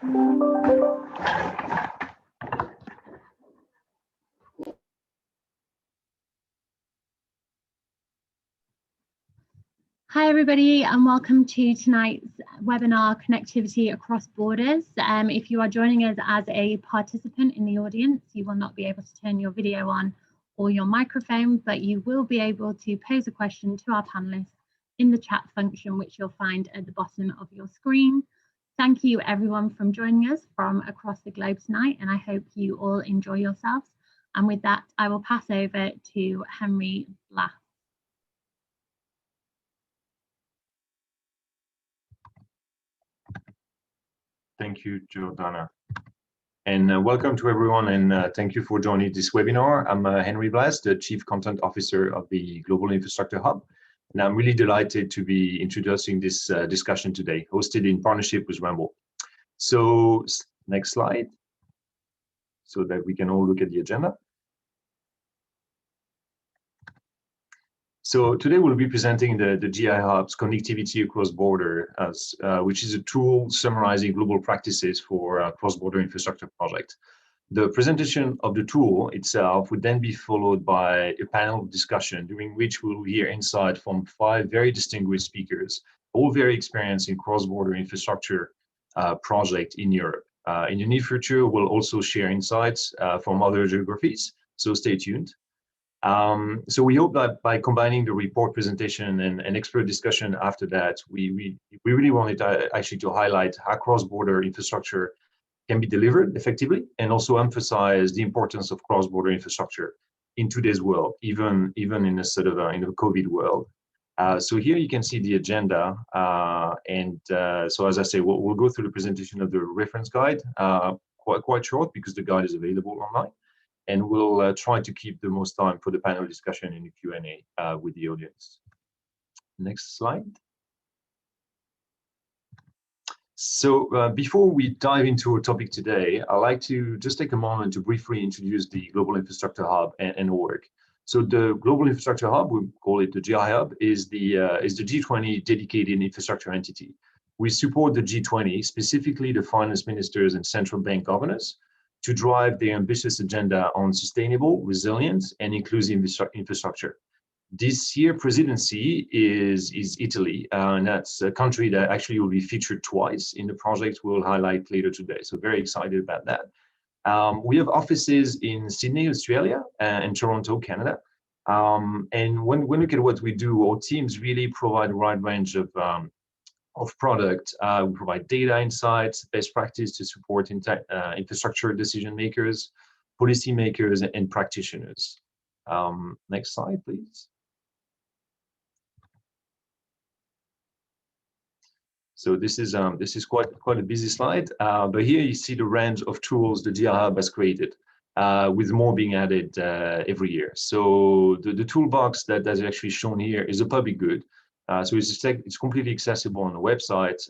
Hi everybody, and welcome to tonight's webinar, Connectivity Across Borders. If you are joining us as a participant in the audience, you will not be able to turn your video on or your microphone, but you will be able to pose a question to our panelists in the chat function, which you'll find at the bottom of your screen. Thank you everyone from joining us from across the globe tonight, and I hope you all enjoy yourselves. And with that, I will pass over to Henry Blas. Thank you, Jordana. And welcome to everyone, and thank you for joining this webinar. I'm Henry Blas, the Chief Content Officer of the Global Infrastructure Hub, and I'm really delighted to be introducing this discussion today, hosted in partnership with Rambo. So, next slide, so that we can all look at the agenda. So today we'll be presenting the GI Hub's Connectivity Across Border, which is a tool summarizing global practices for cross-border infrastructure projects. The presentation of the tool itself would then be followed by a panel discussion during which we'll hear insight from 5 very distinguished speakers, all very experienced in cross-border infrastructure project in Europe. In the near future, we'll also share insights from other geographies, so stay tuned. So we hope that by combining the report presentation and expert discussion after that, we really wanted actually to highlight how cross-border infrastructure can be delivered effectively, and also emphasize the importance of cross-border infrastructure in today's world, even in a sort of in a COVID world. So here you can see the agenda, so as I say, we'll go through the presentation of the reference guide, quite short because the guide is available online. And we'll try to keep the most time for the panel discussion in the Q&A with the audience. Next slide. So before we dive into our topic today, I'd like to just take a moment to briefly introduce the Global Infrastructure Hub and work. So the Global Infrastructure Hub, we call it the GI Hub, is the G20 dedicated infrastructure entity. We support the G20, specifically the finance ministers and central bank governors, to drive the ambitious agenda on sustainable, resilient, and inclusive infrastructure. This year presidency is Italy, and that's a country that actually will be featured twice in the project we'll highlight later today. So very excited about that. We have offices in Sydney, Australia, and Toronto, Canada. And when we look at what we do, our teams really provide a wide range of product. We provide data insights, best practice to support infrastructure decision makers, policy makers, and practitioners. Next slide, please. So this is quite a busy slide, but here you see the range of tools the GI Hub has created, with more being added every year. So the toolbox that is actually shown here is a public good. So it's completely accessible on the website,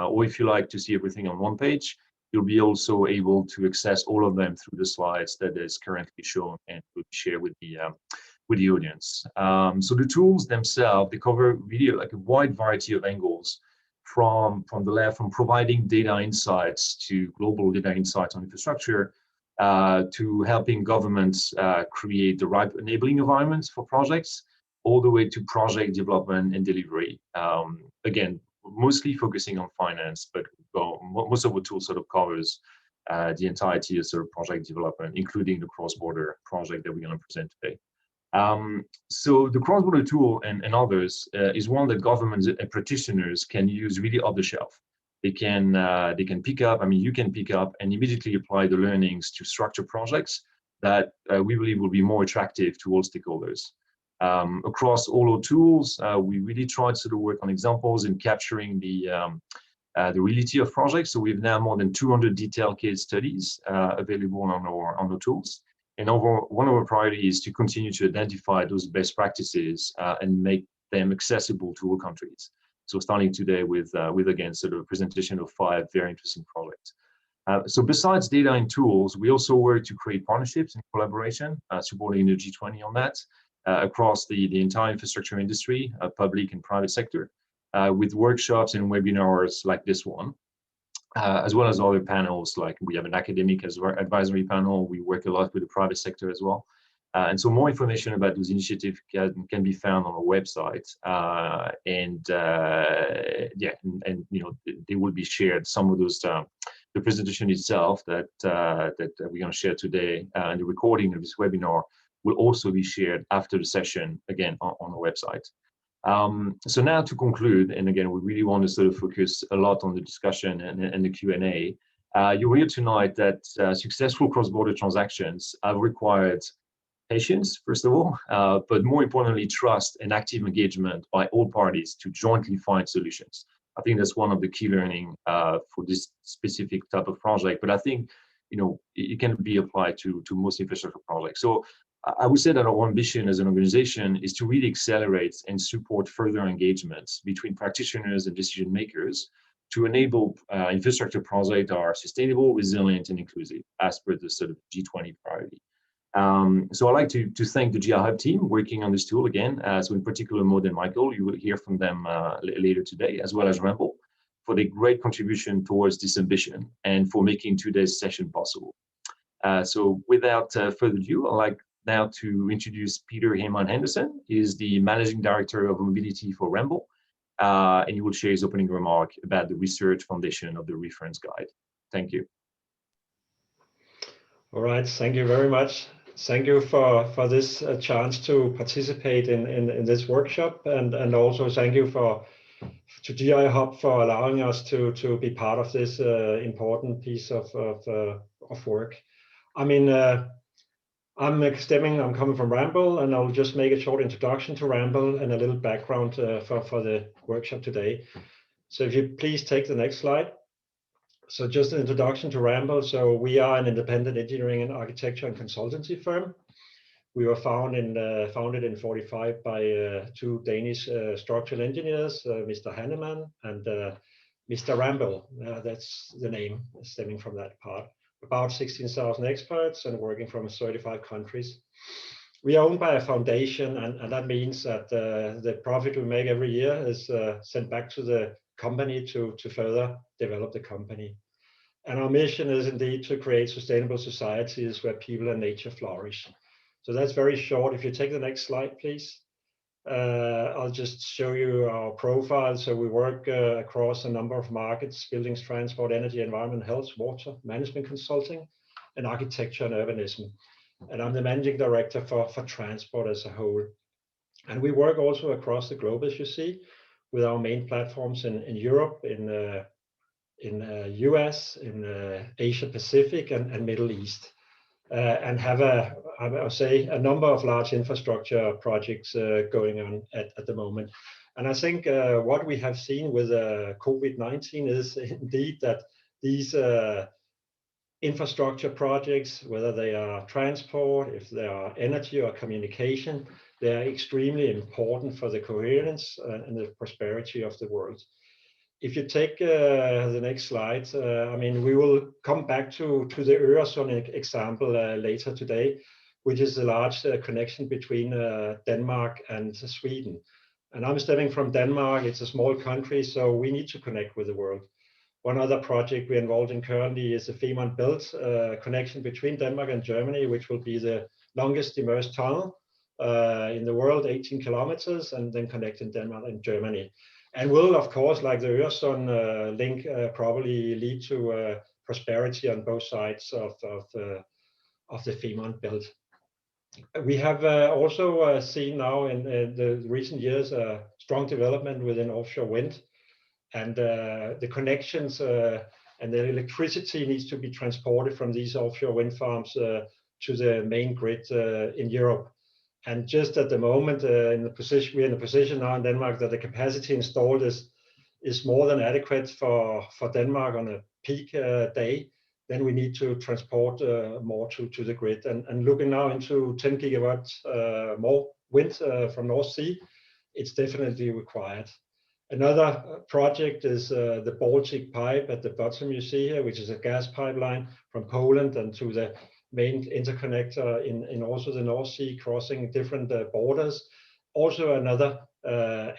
or if you like to see everything on one page, you'll be also able to access all of them through the slides that is currently shown and will share with the audience. So the tools themselves, they cover really like a wide variety of angles, from the left, from providing data insights to global data insights on infrastructure, to helping governments create the right enabling environments for projects, all the way to project development and delivery. Again, mostly focusing on finance, but most of the tool sort of covers the entirety of sort of project development, including the cross-border project that we're going to present today. So the cross-border tool and others is one that governments and practitioners can use really off the shelf. They can pick up, I mean, you can pick up and immediately apply the learnings to structure projects that we believe will be more attractive to all stakeholders. Across all our tools, we really try to sort of work on examples and capturing the reality of projects. So we have now more than 200 detailed case studies available on our tools. And one of our priorities is to continue to identify those best practices and make them accessible to all countries. So starting today with again sort of a presentation of 5 very interesting projects. So besides data and tools, we also work to create partnerships and collaboration, supporting the G20 on that across the entire infrastructure industry, public and private sector, with workshops and webinars like this one. as well as other panels. Like we have an academic advisory panel. We work a lot with the private sector as well. And so more information about those initiatives can be found on our website. Yeah, and you know, they will be shared. Some of those, the presentation itself that we're going to share today, and the recording of this webinar will also be shared after the session, again, on the website. So now to conclude, and again, we really want to sort of focus a lot on the discussion and the Q&A. You'll hear tonight that successful cross-border transactions have required patience, first of all, but more importantly, trust and active engagement by all parties to jointly find solutions. I think that's one of the key learning for this specific type of project, but I think, you know, it can be applied to most infrastructure projects. So I would say that our ambition as an organization is to really accelerate and support further engagements between practitioners and decision makers to enable infrastructure projects that are sustainable, resilient, and inclusive, as per the sort of G20 priority. So I'd like to thank the GR Hub team working on this tool again, so in particular Maud and Michael. You will hear from them later today, as well as Ramble, for their great contribution towards this ambition and for making today's session possible. So without further ado, I'd like now to introduce Peter Heyman Henderson. He is the Managing Director of Mobility for Ramble, and he will share his opening remark about the research foundation of the reference guide. Thank you. All right, thank you very much. Thank you for this chance to participate in this workshop, and also thank you to GI Hub for allowing us to be part of this important piece of work. I mean, I'm coming from Ramble, and I'll just make a short introduction to Ramble and a little background for the workshop today. So if you please take the next slide. So just an introduction to Ramble. So we are an independent engineering and architecture and consultancy firm. We were founded in 1945 by two Danish structural engineers, Mr. Hannemann and Mr. Ramble. That's the name stemming from that part. About 16,000 experts and working from 35 countries. We are owned by a foundation, and that means that the profit we make every year is sent back to the company to further develop the company. And our mission is indeed to create sustainable societies where people and nature flourish. So that's very short. If you take the next slide, please. I'll just show you our profile. So we work across a number of markets: buildings, transport, energy, environment, health, water, management consulting, and architecture and urbanism. And I'm the managing director for transport as a whole. And we work also across the globe, as you see, with our main platforms in Europe, in US, in Asia Pacific, and Middle East. And have I would say a number of large infrastructure projects going on at the moment. And I think what we have seen with COVID-19 is indeed that these infrastructure projects, whether they are transport, if they are energy or communication, they are extremely important for the coherence and the prosperity of the world. If you take the next slide, I mean, we will come back to the Øresund example later today, which is a large connection between Denmark and Sweden. And I'm stemming from Denmark. It's a small country, so we need to connect with the world. One other project we're involved in currently is the Femern Belt connection between Denmark and Germany, which will be the longest immersed tunnel in the world, 18 kilometers, and then connecting Denmark and Germany. And will, of course, like the Øresund link, probably lead to prosperity on both sides of the Femern Belt. We have also seen now in the recent years a strong development within offshore wind, and the connections and the electricity needs to be transported from these offshore wind farms to the main grid in Europe. And just at the moment, we're in the position now in Denmark that the capacity installed is more than adequate for Denmark on a peak day. Then we need to transport more to the grid. And looking now into 10 gigawatts more wind from North Sea, it's definitely required. Another project is the Baltic Pipe at the bottom you see here, which is a gas pipeline from Poland and to the main interconnector in also the North Sea, crossing different borders. Also another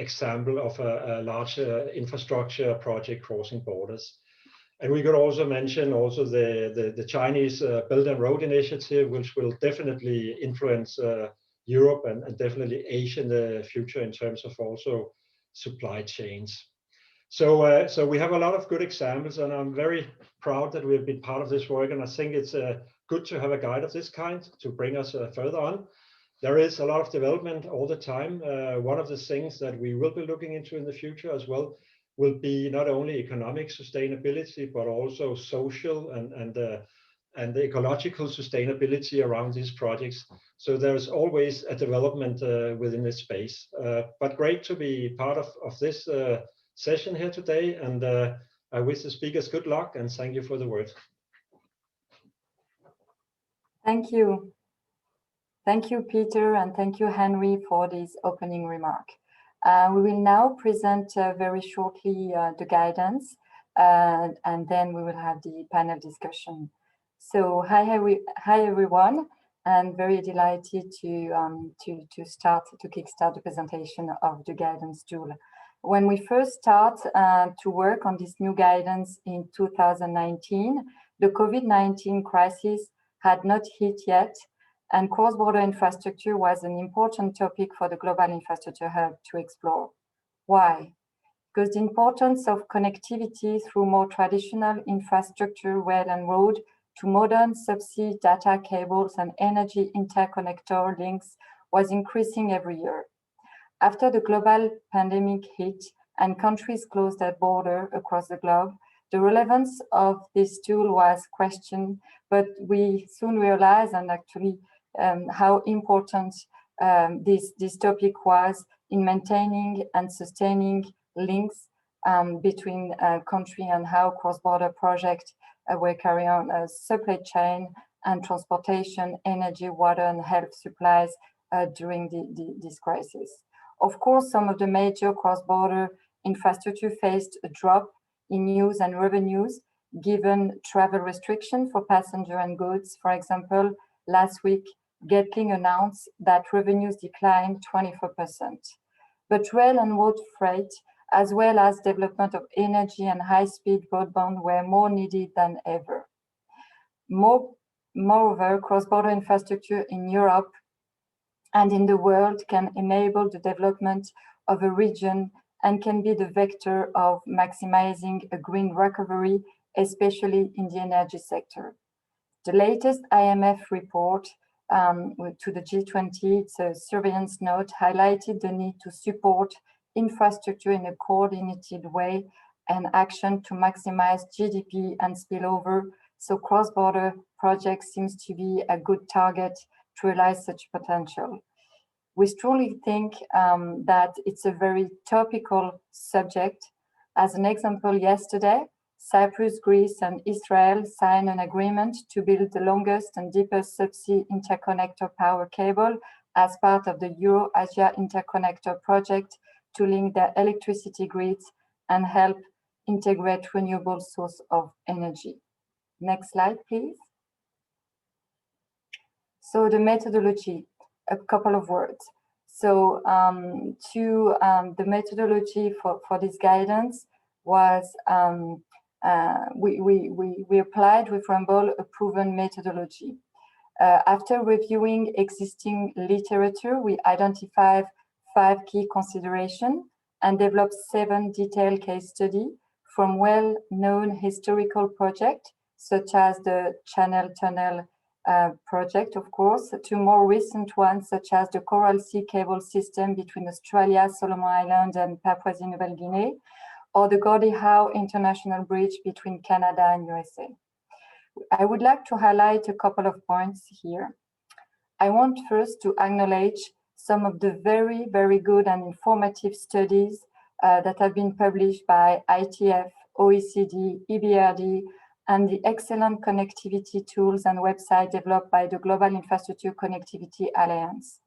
example of a large infrastructure project crossing borders. And we could also mention also the Chinese Belt and Road Initiative, which will definitely influence Europe and definitely Asia in the future in terms of also supply chains. So, so we have a lot of good examples, and I'm very proud that we've been part of this work. And I think it's good to have a guide of this kind to bring us further on. There is a lot of development all the time. One of the things that we will be looking into in the future as well will be not only economic sustainability, but also social and the ecological sustainability around these projects. So there's always a development within this space. But great to be part of this session here today. And I wish the speakers good luck and thank you for the word. Thank you. Thank you, Peter, and thank you, Henry, for this opening remark. We will now present very shortly the guidance, and then we will have the panel discussion. So, hi everyone. I'm very delighted to kickstart the presentation of the guidance tool. When we first start to work on this new guidance in 2019, the COVID-19 crisis had not hit yet, and cross-border infrastructure was an important topic for the Global Infrastructure Hub to explore. Why? Because the importance of connectivity through more traditional infrastructure, rail and road, to modern subsea data cables and energy interconnector links was increasing every year. After the global pandemic hit and countries closed their border across the globe, the relevance of this tool was questioned, but we soon realized and actually how important this topic was in maintaining and sustaining links between countries and how cross-border projects were carried on as supply chain and transportation, energy, water, and health supplies during this crisis. Of course, some of the major cross-border infrastructure faced a drop in use and revenues given travel restrictions for passenger and goods. For example, last week, Getlink announced that revenues declined 24%. But rail and road freight, as well as development of energy and high-speed broadband, were more needed than ever. Moreover, cross-border infrastructure in Europe and in the world can enable the development of a region and can be the vector of maximizing a green recovery, especially in the energy sector. The latest IMF report to the G20, it's a surveillance note, highlighted the need to support infrastructure in a coordinated way and action to maximize GDP and spillover. So cross-border projects seems to be a good target to realize such potential. We strongly think that it's a very topical subject. As an example, yesterday, Cyprus, Greece, and Israel signed an agreement to build the longest and deepest subsea interconnector power cable as part of the Euro-Asia Interconnector project to link their electricity grids and help integrate renewable source of energy. Next slide, please. So the methodology, a couple of words. So the methodology for this guidance was we applied with Ramboll a proven methodology. After reviewing existing literature, we identified 5 key considerations and developed 7 detailed case studies from well-known historical projects, such as the Channel Tunnel project, of course, to more recent ones, such as the Coral Sea cable system between Australia, Solomon Islands, and Papua New Guinea, or the Gordie Howe International Bridge between Canada and USA. I would like to highlight a couple of points here. I want first to acknowledge some of the very, very good and informative studies that have been published by ITF, OECD, EBRD, and the excellent connectivity tools and website developed by the Global Infrastructure Connectivity Alliance.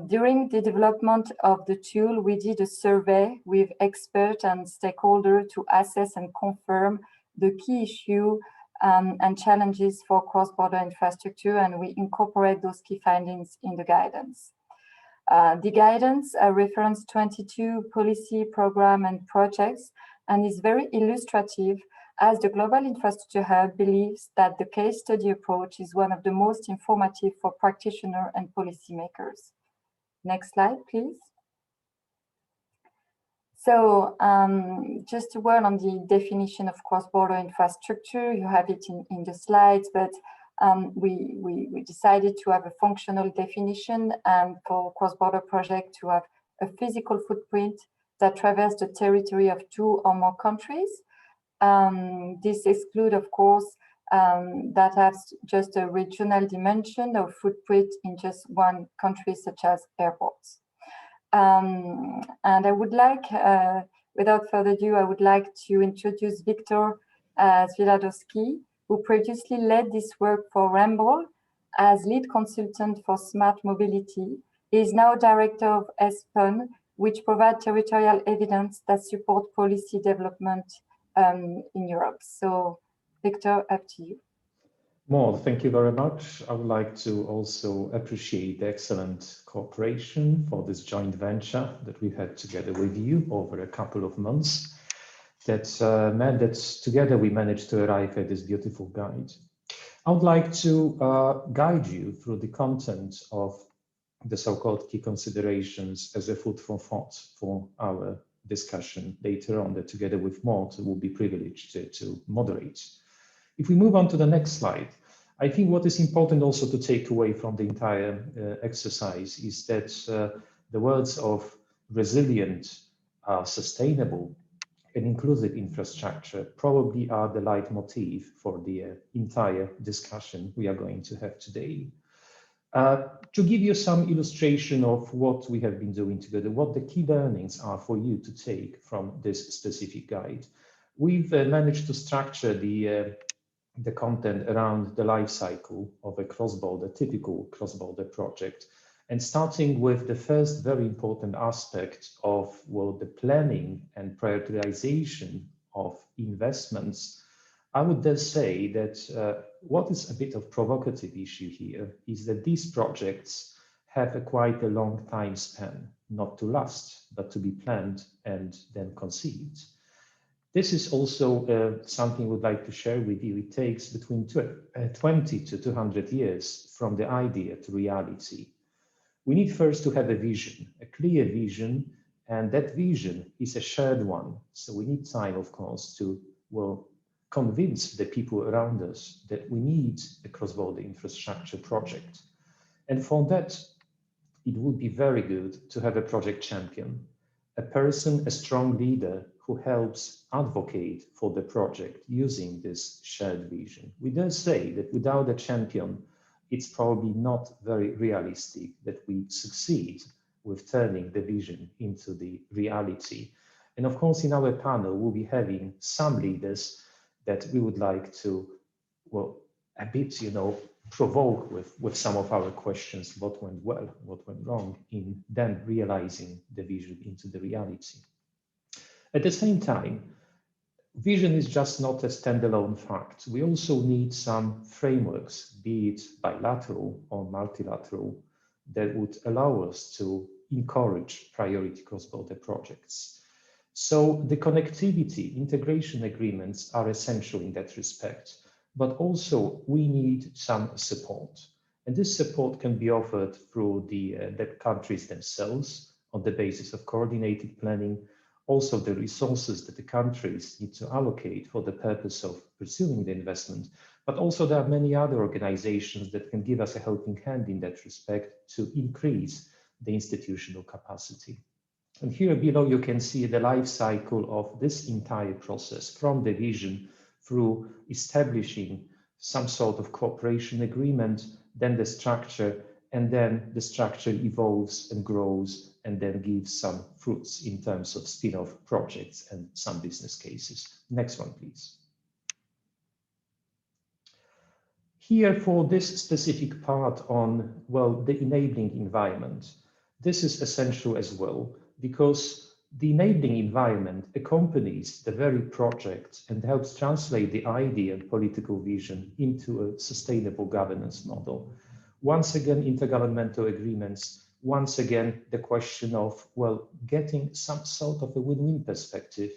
During the development of the tool, we did a survey with experts and stakeholders to assess and confirm the key issue and challenges for cross-border infrastructure, and we incorporate those key findings in the guidance. The guidance references 22 policy, program, and projects, and is very illustrative as the Global Infrastructure Hub believes that the case study approach is one of the most informative for practitioners and policymakers. Next slide, please. So just a word on the definition of cross-border infrastructure. You have it in the slides, but we decided to have a functional definition for cross-border project to have a physical footprint that traverses the territory of 2 or more countries. This excludes, of course, that has just a regional dimension or footprint in just one country, such as airports. And I would like, without further ado, I would like to introduce Victor Sviladowski, who previously led this work for Ramboll as lead consultant for smart mobility. He is now director of ESPON, which provides territorial evidence that support policy development in Europe. So, Victor, up to you. Maud, thank you very much. I would like to also appreciate the excellent cooperation for this joint venture that we had together with you over a couple of months. That meant that together we managed to arrive at this beautiful guide. I would like to guide you through the content of the so-called key considerations as a food for thought for our discussion later on, that together with Maud will be privileged to moderate. If we move on to the next slide, I think what is important also to take away from the entire exercise is that the words of resilient, sustainable, and inclusive infrastructure probably are the leitmotif for the entire discussion we are going to have today. To give you some illustration of what we have been doing together, what the key learnings are for you to take from this specific guide, we've managed to structure the content around the life cycle of a cross-border, typical cross-border project. And starting with the first very important aspect of, well, the planning and prioritization of investments, I would dare say that what is a bit of provocative issue here is that these projects have quite a long time span, not to last, but to be planned and then conceived. This is also something we'd like to share with you. It takes between 20 to 200 years from the idea to reality. We need first to have a vision, a clear vision, and that vision is a shared one. So we need time, of course, to, well, convince the people around us that we need a cross-border infrastructure project. And for that, it would be very good to have a project champion, a person, a strong leader who helps advocate for the project using this shared vision. We dare say that without a champion, it's probably not very realistic that we succeed with turning the vision into the reality. And of course, in our panel, we'll be having some leaders that we would like to, well, a bit, provoke with some of our questions, what went well, what went wrong in then realizing the vision into the reality. At the same time, vision is just not a standalone fact. We also need some frameworks, be it bilateral or multilateral, that would allow us to encourage priority cross-border projects. So the connectivity, integration agreements are essential in that respect, but also we need some support. And this support can be offered through the countries themselves on the basis of coordinated planning, also the resources that the countries need to allocate for the purpose of pursuing the investment, but also there are many other organizations that can give us a helping hand in that respect to increase the institutional capacity. And here below you can see the life cycle of this entire process, from the vision through establishing some sort of cooperation agreement, then the structure, and then the structure evolves and grows and then gives some fruits in terms of spin-off projects and some business cases. Next one, please. Here for this specific part on, well, the enabling environment, this is essential as well, because the enabling environment accompanies the very project and helps translate the idea and political vision into a sustainable governance model. Once again, intergovernmental agreements, once again, the question of, well, getting some sort of a win-win perspective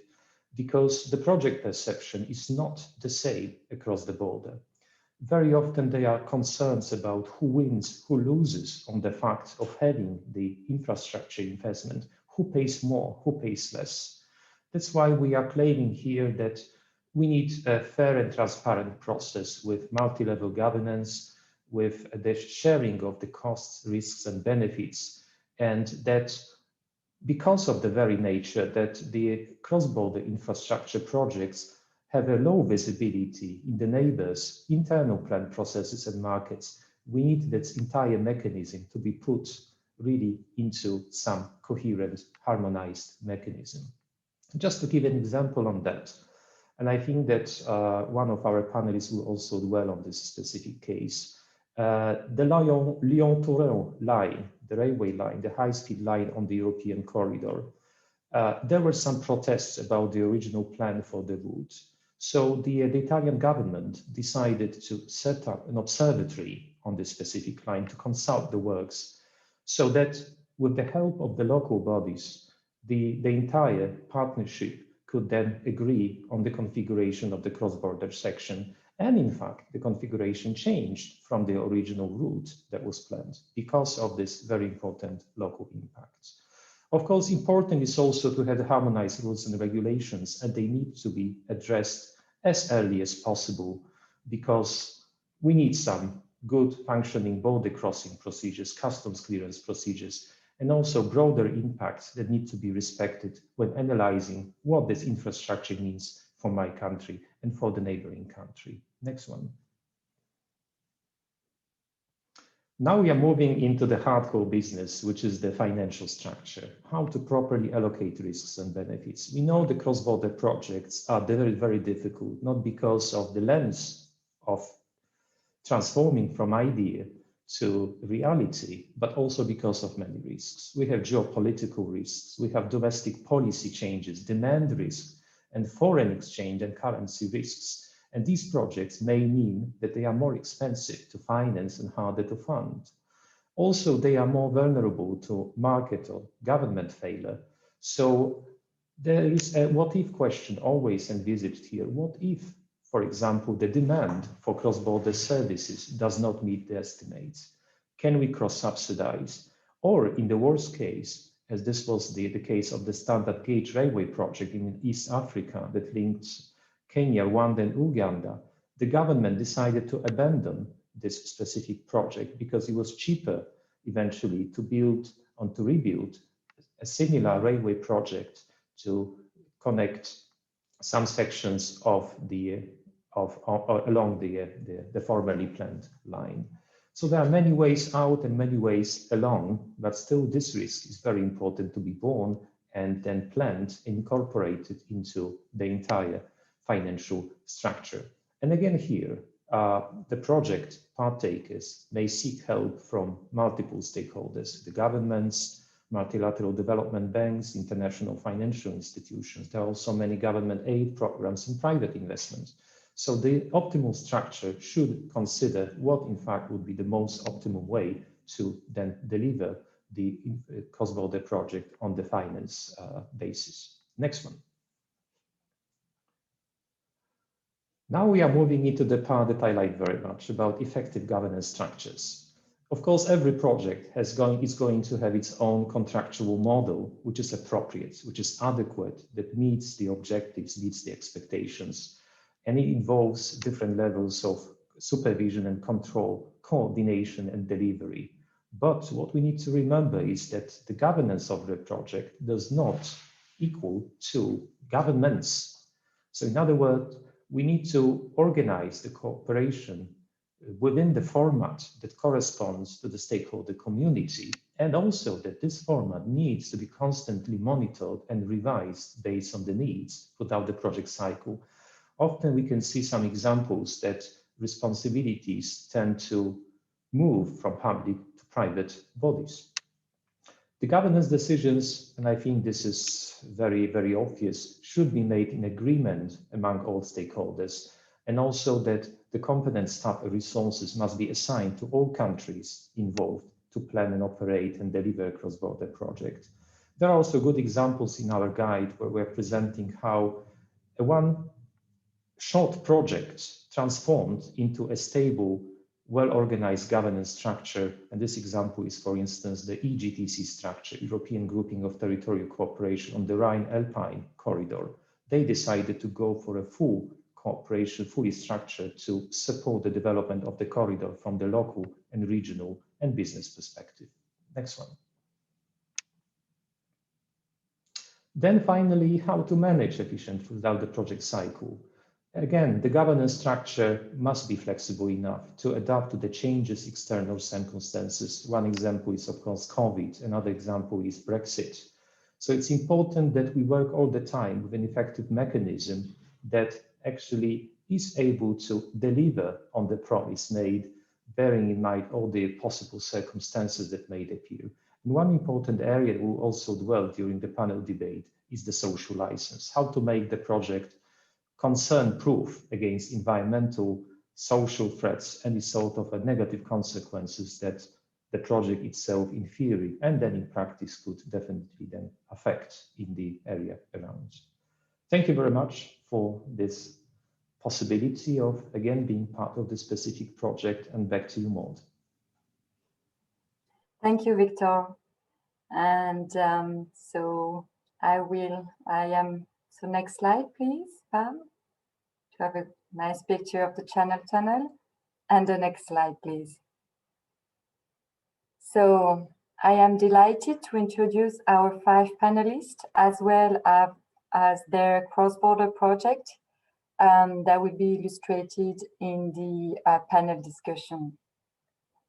because the project perception is not the same across the border. Very often there are concerns about who wins, who loses on the fact of having the infrastructure investment, who pays more, who pays less. That's why we are claiming here that we need a fair and transparent process with multi-level governance, with the sharing of the costs, risks, and benefits, and that because of the very nature that the cross-border infrastructure projects have a low visibility in the neighbors' internal plan processes and markets, we need this entire mechanism to be put really into some coherent, harmonized mechanism. Just to give an example on that, and I think that one of our panelists will also dwell on this specific case. The Lyon-Turin line, the railway line, the high-speed line on the European corridor, there were some protests about the original plan for the route. So the Italian government decided to set up an observatory on this specific line to consult the works, so that with the help of the local bodies, the entire partnership could then agree on the configuration of the cross-border section. And in fact, the configuration changed from the original route that was planned because of this very important local impact. Of course, important is also to have harmonized rules and regulations, and they need to be addressed as early as possible, because we need some good functioning border crossing procedures, customs clearance procedures, and also broader impacts that need to be respected when analyzing what this infrastructure means for my country and for the neighboring country. Next one. Now we are moving into the hardcore business, which is the financial structure, how to properly allocate risks and benefits. We know the cross-border projects are very, very difficult, not because of the lens of transforming from idea to reality, but also because of many risks. We have geopolitical risks, we have domestic policy changes, demand risks, and foreign exchange and currency risks. And these projects may mean that they are more expensive to finance and harder to fund. Also, they are more vulnerable to market or government failure. So there is a what-if question always envisaged here. What if, for example, the demand for cross-border services does not meet the estimates? Can we cross-subsidize? Or in the worst case, as this was the case of the Standard Gauge Railway project in East Africa that linked Kenya, Rwanda, and Uganda, the government decided to abandon this specific project because it was cheaper eventually to build and to rebuild a similar railway project to connect some sections of along the formerly planned line. So there are many ways out and many ways along, but still this risk is very important to be borne and then planned, incorporated into the entire financial structure. And again here, the project partakers may seek help from multiple stakeholders, the governments, multilateral development banks, international financial institutions. There are also many government aid programs and private investments. So the optimal structure should consider what in fact would be the most optimum way to then deliver the cross-border project on the finance basis. Next one. Now we are moving into the part that I like very much about effective governance structures. Of course, every project is going to have its own contractual model, which is appropriate, which is adequate, that meets the objectives, meets the expectations. And it involves different levels of supervision and control, coordination and delivery. But what we need to remember is that the governance of the project does not equal to governments. So in other words, we need to organize the cooperation within the format that corresponds to the stakeholder community, and also that this format needs to be constantly monitored and revised based on the needs throughout the project cycle. Often we can see some examples that responsibilities tend to move from public to private bodies. The governance decisions, and I think this is very, very obvious, should be made in agreement among all stakeholders, and also that the competent staff and resources must be assigned to all countries involved to plan and operate and deliver a cross-border project. There are also good examples in our guide where we're presenting how One short project transformed into a stable, well-organized governance structure. And this example is, for instance, the EGTC structure, European Grouping of Territorial Cooperation on the Rhine-Alpine corridor. They decided to go for a full cooperation, fully structured to support the development of the corridor from the local and regional and business perspective. Next one. Then finally, how to manage efficiently throughout the project cycle. Again, the governance structure must be flexible enough to adapt to the changes external circumstances. One example is, of course, COVID. Another example is Brexit. So it's important that we work all the time with an effective mechanism that actually is able to deliver on the promise made, bearing in mind all the possible circumstances that may appear. And one important area that we'll also dwell during the panel debate is the social license, how to make the project concern-proof against environmental, social threats, any sort of negative consequences that the project itself in theory and then in practice could definitely then affect in the area around. Thank you very much for this possibility of, again, being part of the specific project, and back to you, Maud. Thank you, Victor. And so next slide, please, Pam, to have a nice picture of the Channel Tunnel. And the next slide, please. So I am delighted to introduce our 5 panelists, as well as their cross-border project that will be illustrated in the panel discussion.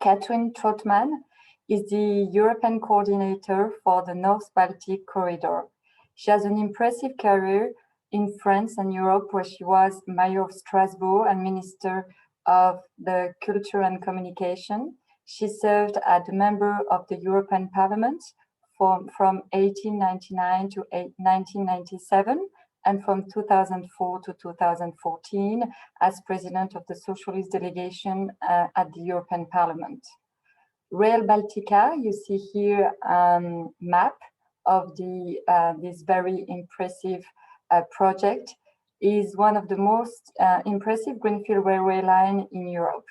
Katrin Trotman is the European coordinator for the North Baltic Corridor. She has an impressive career in France and Europe, where she was Mayor of Strasbourg and Minister of the Culture and Communication. She served as a member of the European Parliament from 1899 to 1997, and from 2004 to 2014 as President of the Socialist Delegation at the European Parliament. Rail Baltica, you see here map of this very impressive project, is one of the most impressive greenfield railway line in Europe.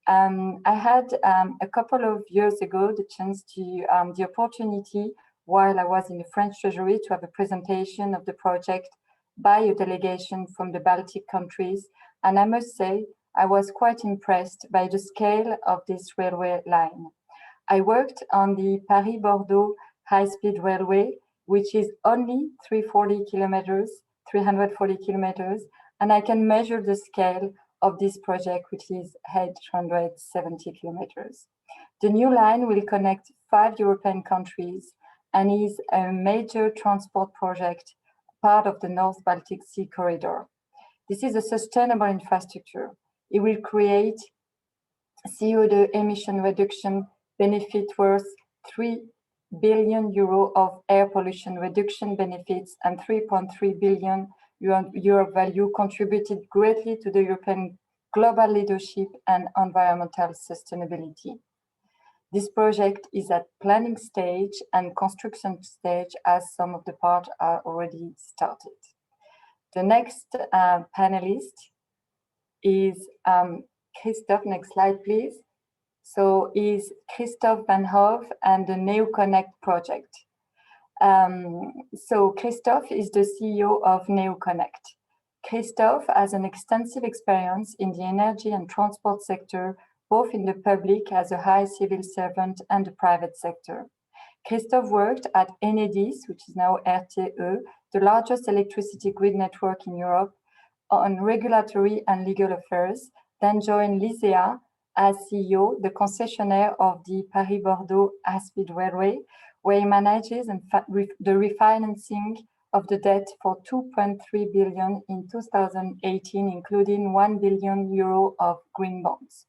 I had a couple of years ago the chance to the opportunity, while I was in the French Treasury, to have a presentation of the project by a delegation from the Baltic countries, and I must say I was quite impressed by the scale of this railway line. I worked on the Paris-Bordeaux high-speed railway, which is only 340 kilometers, and I can measure the scale of this project, which is 870 kilometers. The new line will connect 5 European countries and is a major transport project, part of the North Baltic Sea Corridor. This is a sustainable infrastructure. It will create CO2 emission reduction benefit worth 3 billion euro of air pollution reduction benefits and 3.3 billion euro value, contributed greatly to the European global leadership and environmental sustainability. This project is at planning stage and construction stage, as some of the parts are already started. The next panelist is Christophe. Next slide, please. So is Christophe Van Hove and the NeoConnect project. So Christophe is the CEO of NeoConnect. Christophe has an extensive experience in the energy and transport sector, both in the public as a high civil servant and the private sector. Christophe worked at Enedis, which is now RTE, the largest electricity grid network in Europe, on regulatory and legal affairs, then joined LISEA as CEO, the concessionaire of the Paris-Bordeaux high-speed railway, where he manages the refinancing of the debt for 2.3 billion in 2018, including 1 billion euro of green bonds.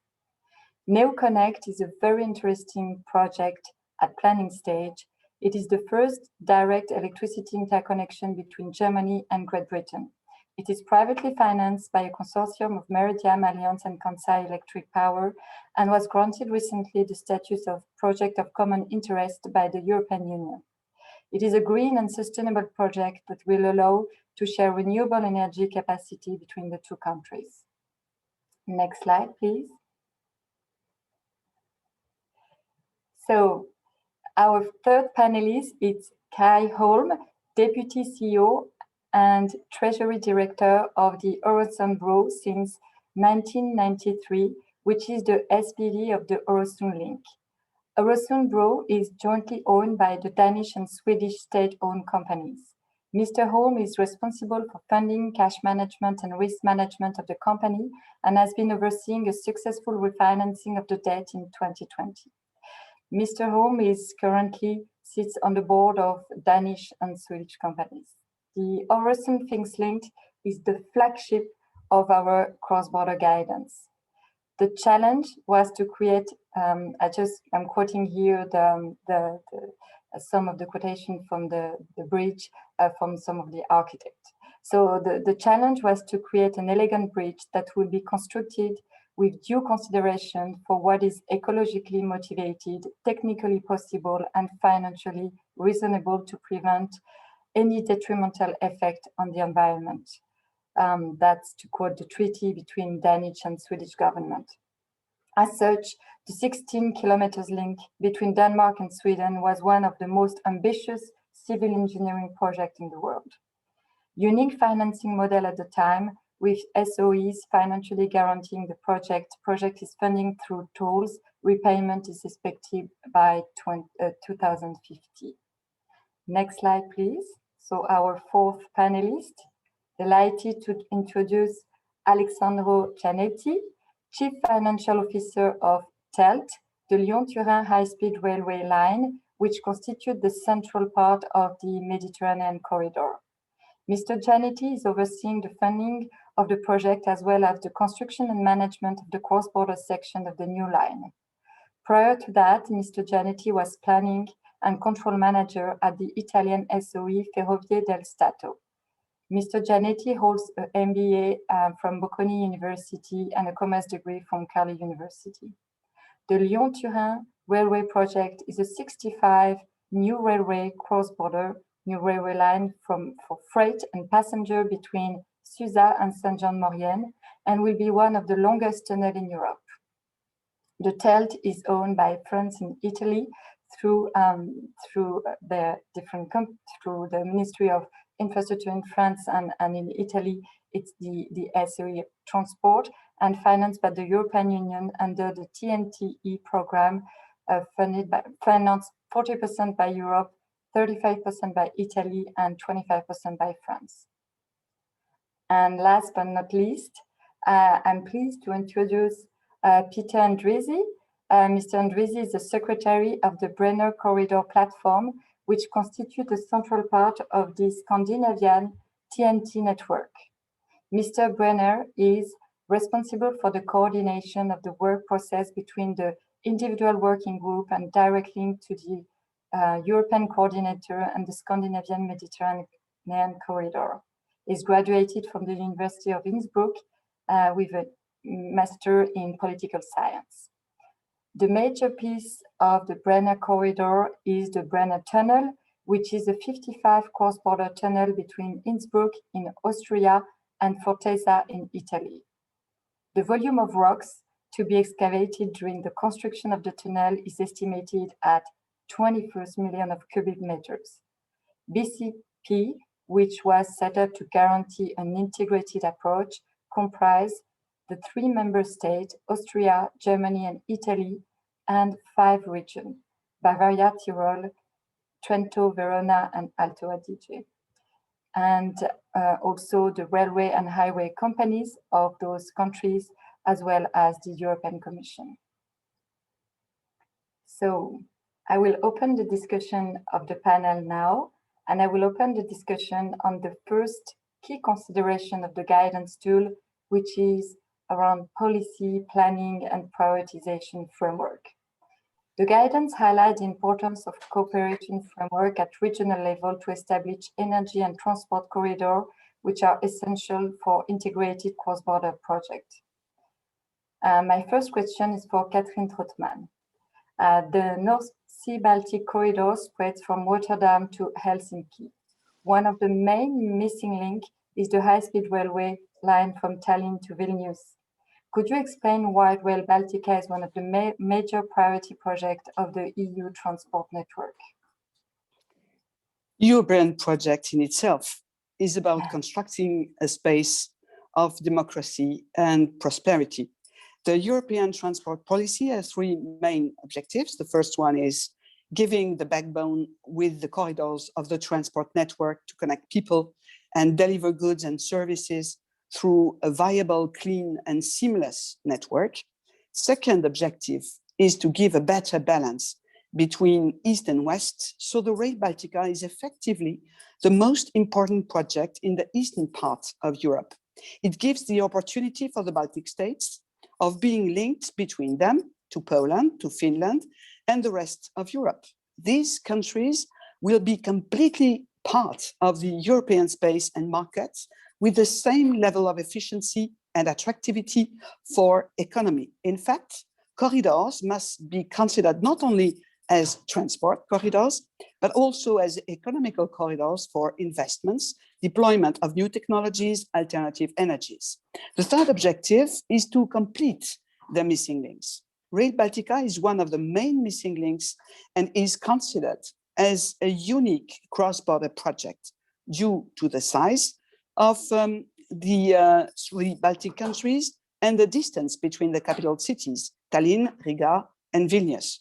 NeoConnect is a very interesting project at planning stage. It is the first direct electricity interconnection between Germany and Great Britain. It is privately financed by a consortium of Meridiam Alliance and Kansai Electric Power, and was granted recently the status of project of common interest by the European Union. It is a green and sustainable project that will allow to share renewable energy capacity between the two countries. Next slide, please. So our third panelist is Kai Holm, Deputy CEO and Treasury Director of the Øresund Bro since 1993, which is the SPV of the Øresund Link. Øresund Bro is jointly owned by the Danish and Swedish state-owned companies. Mr. Holm is responsible for funding, cash management, and risk management of the company, and has been overseeing a successful refinancing of the debt in 2020. Mr. Holm currently sits on the board of Danish and Swedish companies. The Øresund Things Link is the flagship of our cross-border guidance. The challenge was to create, I'm quoting here some of the quotation from the bridge from some of the architects. So the challenge was to create an elegant bridge that would be constructed with due consideration for what is ecologically motivated, technically possible, and financially reasonable to prevent any detrimental effect on the environment. That's to quote the treaty between Danish and Swedish government. As such, the 16 kilometers link between Denmark and Sweden was one of the most ambitious civil engineering projects in the world. Unique financing model at the time, with SOEs financially guaranteeing the project is funding through tolls, repayment is expected by 2050. Next slide, please. So our fourth panelist, delighted to introduce Alessandro Gianetti, Chief Financial Officer of TELT, the Lyon-Turin high-speed railway line, which constitutes the central part of the Mediterranean corridor. Mr. Gianetti is overseeing the funding of the project as well as the construction and management of the cross-border section of the new line. Prior to that, Mr. Gianetti was planning and control manager at the Italian SOE Ferrovie dello Stato. Mr. Gianetti holds an MBA from Bocconi University and a commerce degree from Carleton University. The Lyon-Turin railway project is a 65 new railway cross-border new railway line for freight and passenger between Susa and Saint-Jean-Maurienne and will be one of the longest tunnels in Europe. The TELT is owned by France and Italy through the Ministry of Infrastructure in France and in Italy, it's the SOE Transport, and financed by the European Union under the TNTE program, financed 40% by Europe, 35% by Italy, and 25% by France. And last but not least, I'm pleased to introduce Peter Andrisi. Mr. Andrisi is the secretary of the Brenner Corridor platform, which constitutes a central part of the Scandinavian TNT network. Mr. Brenner is responsible for the coordination of the work process between the individual working group and direct link to the European coordinator and the Scandinavian Mediterranean corridor. He's graduated from the University of Innsbruck with a master in political science. The major piece of the Brenner corridor is the Brenner Tunnel, which is a 55 cross-border tunnel between Innsbruck in Austria and Fortezza in Italy. The volume of rocks to be excavated during the construction of the tunnel is estimated at 21 million of cubic meters. BCP, which was set up to guarantee an integrated approach, comprised the 3 member states, Austria, Germany, and Italy, and 5 regions, Bavaria, Tyrol, Trento, Verona, and Alto Adige. And also the railway and highway companies of those countries, as well as the European Commission. So I will open the discussion of the panel now, and I will open the discussion on the first key consideration of the guidance tool, which is around policy, planning, and prioritization framework. The guidance highlights the importance of cooperation framework at regional level to establish energy and transport corridors, which are essential for integrated cross-border projects. My first question is for Catherine Trottmann. The North Sea Baltic corridor spreads from Rotterdam to Helsinki. One of the main missing links is the high-speed railway line from Tallinn to Vilnius. Could you explain why Rail Baltica is one of the major priority projects of the EU transport network? European project in itself is about constructing a space of democracy and prosperity. The European transport policy has three main objectives. The first one is giving the backbone with the corridors of the transport network to connect people and deliver goods and services through a viable, clean and seamless network. Second objective is to give a better balance between East and West, so the Rail Baltica is effectively the most important project in the eastern part of Europe. It gives the opportunity for the Baltic states of being linked between them to Poland, to Finland, and the rest of Europe. These countries will be completely part of the European space and markets with the same level of efficiency and attractivity for economy. In fact, corridors must be considered not only as transport corridors, but also as economical corridors for investments, deployment of new technologies, alternative energies. The third objective is to complete the missing links. Rail Baltica is one of the main missing links and is considered as a unique cross-border project due to the size of the three Baltic countries and the distance between the capital cities, Tallinn, Riga, and Vilnius.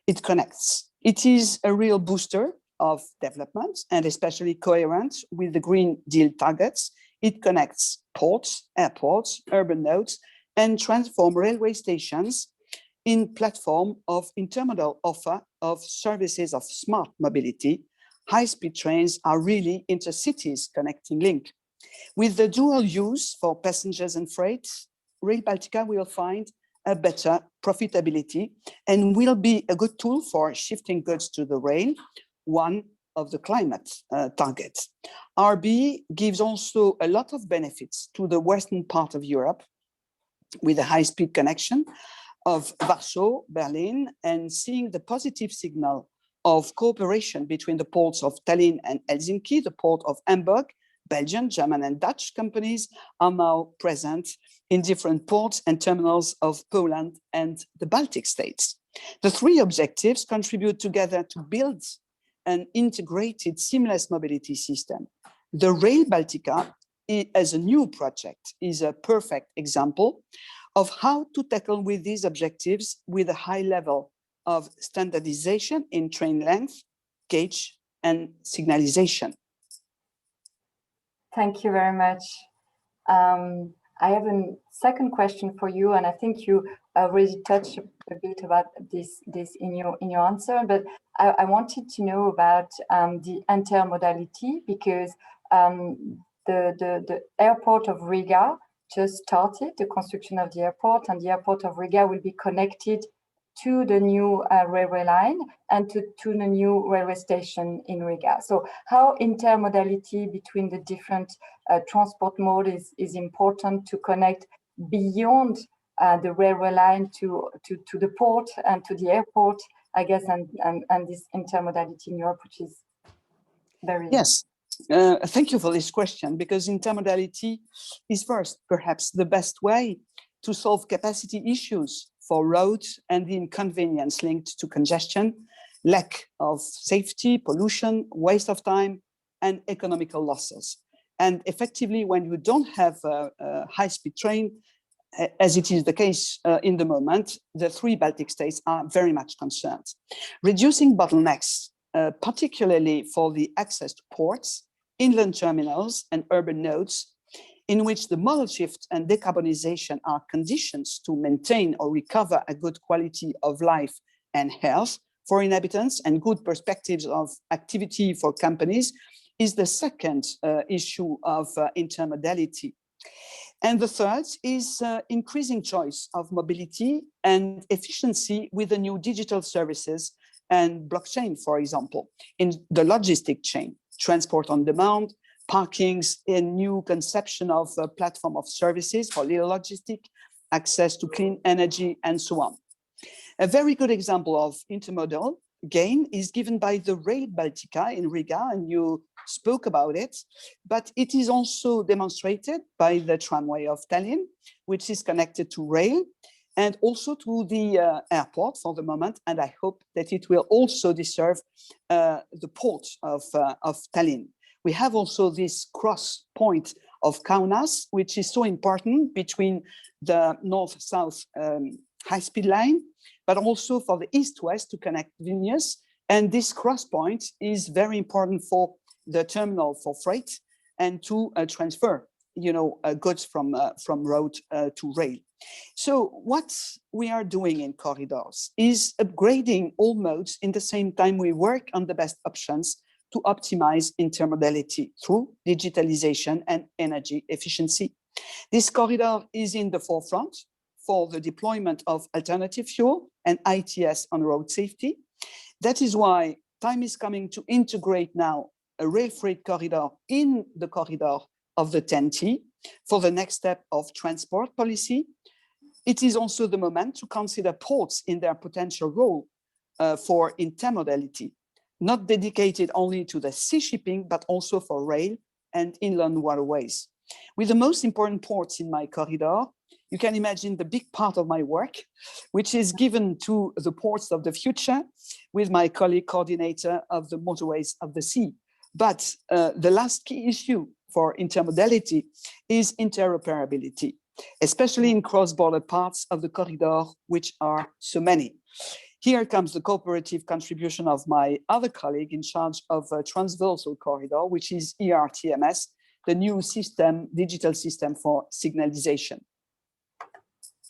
It connects. It is a real booster of development and especially coherent with the Green Deal targets. It connects ports, airports, urban nodes, and transform railway stations in platform of intermodal offer of services of smart mobility. High-speed trains are really intercities connecting link. With the dual use for passengers and freight, Rail Baltica will find a better profitability and will be a good tool for shifting goods to the rail, one of the climate targets. RB gives also a lot of benefits to the western part of Europe with a high-speed connection of Warsaw, Berlin, and seeing the positive signal of cooperation between the ports of Tallinn and Helsinki, the port of Hamburg. Belgian, German, and Dutch companies are now present in different ports and terminals of Poland and the Baltic states. The three objectives contribute together to build an integrated seamless mobility system. The Rail Baltica, as a new project, is a perfect example of how to tackle with these objectives with a high level of standardization in train length, gauge, and signalization. Thank you very much. I have a second question for you, and I think you already touched a bit about this in your answer, but I wanted to know about the intermodality, because the airport of Riga just started the construction of the airport, and the airport of Riga will be connected to the new railway line and to the new railway station in Riga. So how intermodality between the different transport modes is important to connect beyond the railway line to the port and to the airport, I guess, and this intermodality in Europe, which is very... Yes, thank you for this question, because intermodality is first, perhaps the best way to solve capacity issues for roads and the inconvenience linked to congestion, lack of safety, pollution, waste of time, and economical losses. And effectively, when you don't have a high-speed train, as it is the case in the moment, the three Baltic states are very much concerned. Reducing bottlenecks, particularly for the access to ports, inland terminals, and urban nodes, in which the modal shift and decarbonization are conditions to maintain or recover a good quality of life and health for inhabitants and good perspectives of activity for companies, is the second issue of intermodality. And the third is increasing choice of mobility and efficiency with the new digital services and blockchain, for example, in the logistic chain, transport on demand, parkings, a new conception of a platform of services for little logistic, access to clean energy, and so on. A very good example of intermodal gain is given by the Rail Baltica in Riga, and you spoke about it, but it is also demonstrated by the tramway of Tallinn, which is connected to rail and also to the airport for the moment, and I hope that it will also deserve the port of Tallinn. We have also this cross point of Kaunas, which is so important between the north-south high-speed line, but also for the east-west to connect Vilnius. And this cross point is very important for the terminal for freight and to transfer, goods from road to rail. So what we are doing in corridors is upgrading all modes in the same time we work on the best options to optimize intermodality through digitalization and energy efficiency. This corridor is in the forefront for the deployment of alternative fuel and ITS on road safety. That is why time is coming to integrate now a rail freight corridor in the corridor of the TEN-T for the next step of transport policy. It is also the moment to consider ports in their potential role for intermodality, not dedicated only to the sea shipping, but also for rail and inland waterways. With the most important ports in my corridor, you can imagine the big part of my work, which is given to the ports of the future with my colleague coordinator of the motorways of the sea. But the last key issue for intermodality is interoperability, especially in cross-border parts of the corridor, which are so many. Here comes the cooperative contribution of my other colleague in charge of a transversal corridor, which is ERTMS, the new system, digital system for signalization.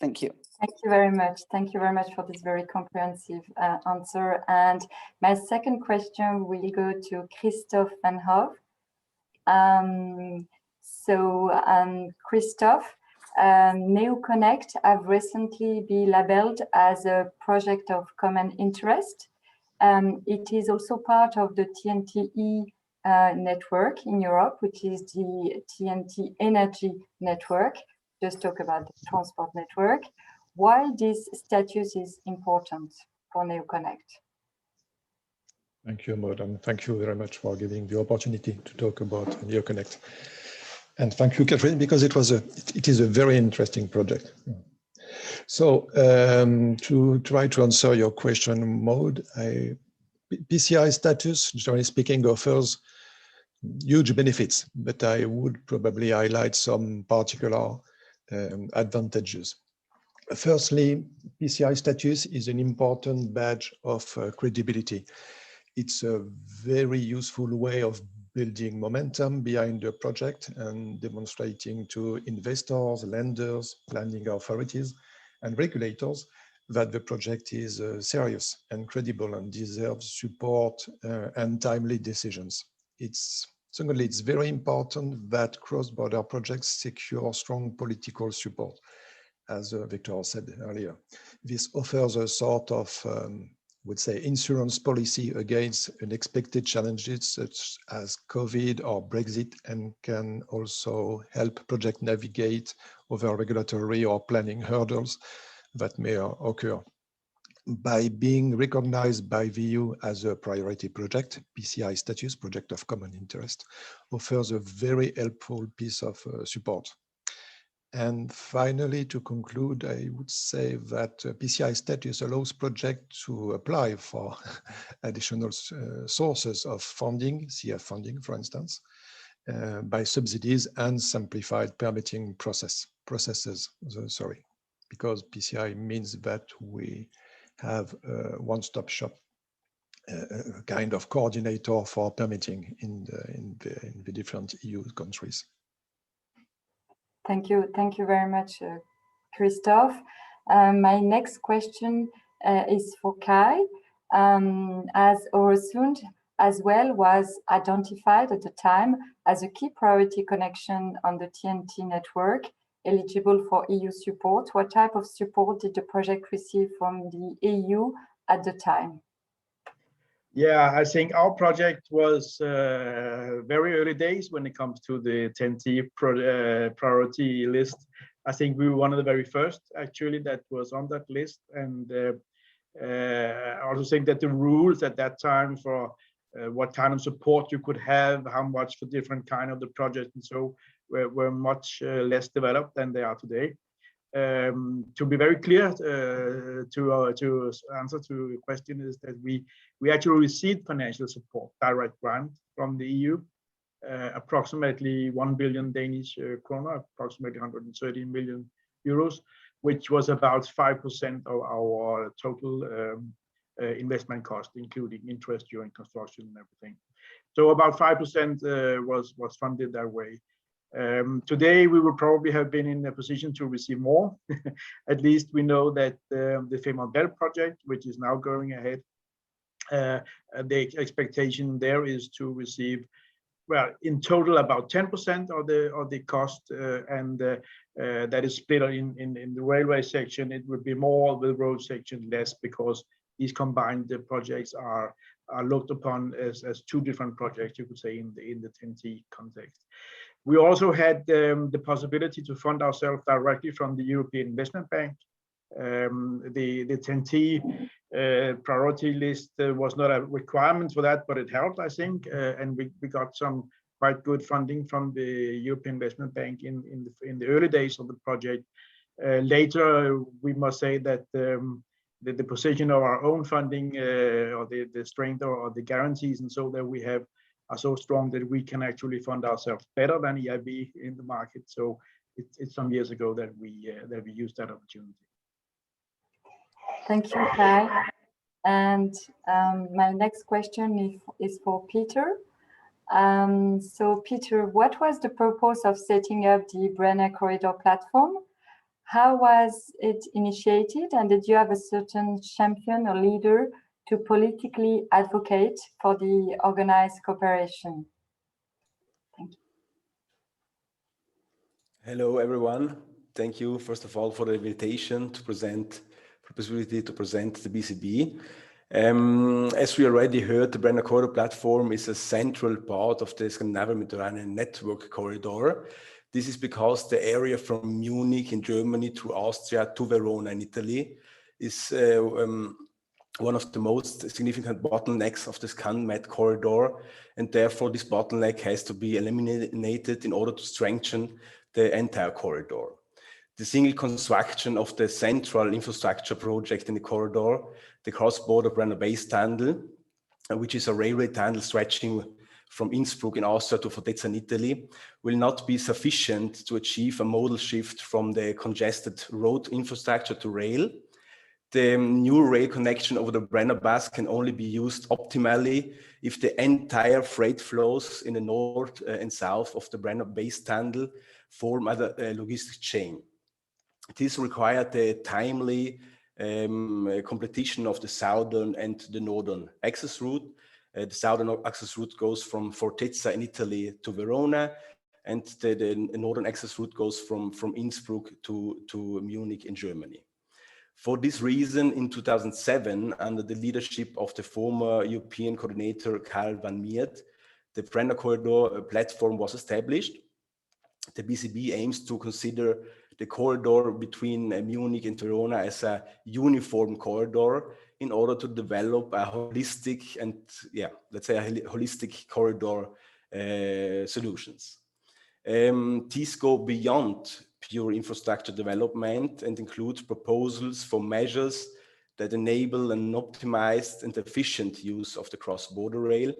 Thank you. Thank you very much. Thank you very much for this very comprehensive answer. And my second question will go to Christophe Van Hove. Christophe, NeoConnect have recently been labeled as a project of common interest. It is also part of the TNT-E network in Europe, which is the TNT Energy Network. Just talk about the transport network. Why this status is important for NeoConnect? Thank you, Maud, and thank you very much for giving the opportunity to talk about NeoConnect. And thank you, Catherine, because it is a very interesting project. So to try to answer your question, Maud, PCI status, generally speaking, offers huge benefits, but I would probably highlight some particular advantages. Firstly, PCI status is an important badge of credibility. It's a very useful way of building momentum behind the project and demonstrating to investors, lenders, planning authorities, and regulators that the project is serious and credible and deserves support and timely decisions. Secondly, it's very important that cross-border projects secure strong political support, as Victor said earlier. This offers a sort of, would say, insurance policy against unexpected challenges such as COVID or Brexit, and can also help project navigate over regulatory or planning hurdles that may occur. By being recognized by the EU as a priority project, PCI status, project of common interest, offers a very helpful piece of support. And finally, to conclude, I would say that PCI status allows projects to apply for additional sources of funding, CF funding, for instance, by subsidies and simplified permitting processes, because PCI means that we have a one-stop shop, a kind of coordinator for permitting in the different EU countries. Thank you very much, Christophe. My next question is for Kai. As Øresund as well was identified at the time as a key priority connection on the TNT network, eligible for EU support. What type of support did the project receive from the EU at the time? Yeah, I think our project was very early days when it comes to the TEN-T priority list. I think we were one of the very first, actually, that was on that list. And I also think that the rules at that time for what kind of support you could have, how much for different kind of the project, and so were much less developed than they are today. To be very clear, to answer to your question, is that we actually received financial support, direct grant from the EU, approximately 1 billion Danish kroner, approximately 130 million euros, which was about 5% of our total investment cost, including interest during construction and everything. So about 5% was funded that way. Today, we would probably have been in a position to receive more. At least we know that the Femern Belt project, which is now going ahead, the expectation there is to receive, well, in total about 10% of the cost, and that is split in the railway section. It would be more, the road section less, because these combined projects are looked upon as two different projects, you could say, in the TEN-T context. We also had the possibility to fund ourselves directly from the European Investment Bank. The TEN-T priority list was not a requirement for that, but it helped, I think, and we got some quite good funding from the European Investment Bank in the early days of the project. Later, we must say that the position of our own funding, or the strength or the guarantees, and so that we have, are so strong that we can actually fund ourselves better than EIB in the market. So it's some years ago that we used that opportunity. Thank you, Kai. And my next question is for Peter. So Peter, what was the purpose of setting up the Brenner Corridor platform? How was it initiated, and did you have a certain champion or leader to politically advocate for the organized cooperation? Thank you. Hello, everyone. Thank you, first of all, for the invitation to present, for the possibility to present the BCB. As we already heard, the Brenner Corridor platform is a central part of the Scandinavian-Mediterranean network corridor. This is because the area from Munich in Germany to Austria to Verona in Italy is one of the most significant bottlenecks of the ScanMed corridor, and therefore this bottleneck has to be eliminated in order to strengthen the entire corridor. The single construction of the central infrastructure project in the corridor, the cross-border Brenner Base Tunnel, which is a railway tunnel stretching from Innsbruck in Austria to Fortezza in Italy, will not be sufficient to achieve a modal shift from the congested road infrastructure to rail. The new rail connection over the Brenner Pass can only be used optimally if the entire freight flows in the north and south of the Brenner Base Tunnel form a logistic chain. This required the timely completion of the southern and the northern access route. The southern access route goes from Fortezza in Italy to Verona, and the northern access route goes from Innsbruck to Munich in Germany. For this reason, in 2007, under the leadership of the former European coordinator Karl van Miert, the Brenner Corridor platform was established. The BCB aims to consider the corridor between Munich and Verona as a uniform corridor in order to develop a holistic and, let's say a holistic corridor solutions. These go beyond pure infrastructure development and include proposals for measures that enable an optimized and efficient use of the cross-border rail,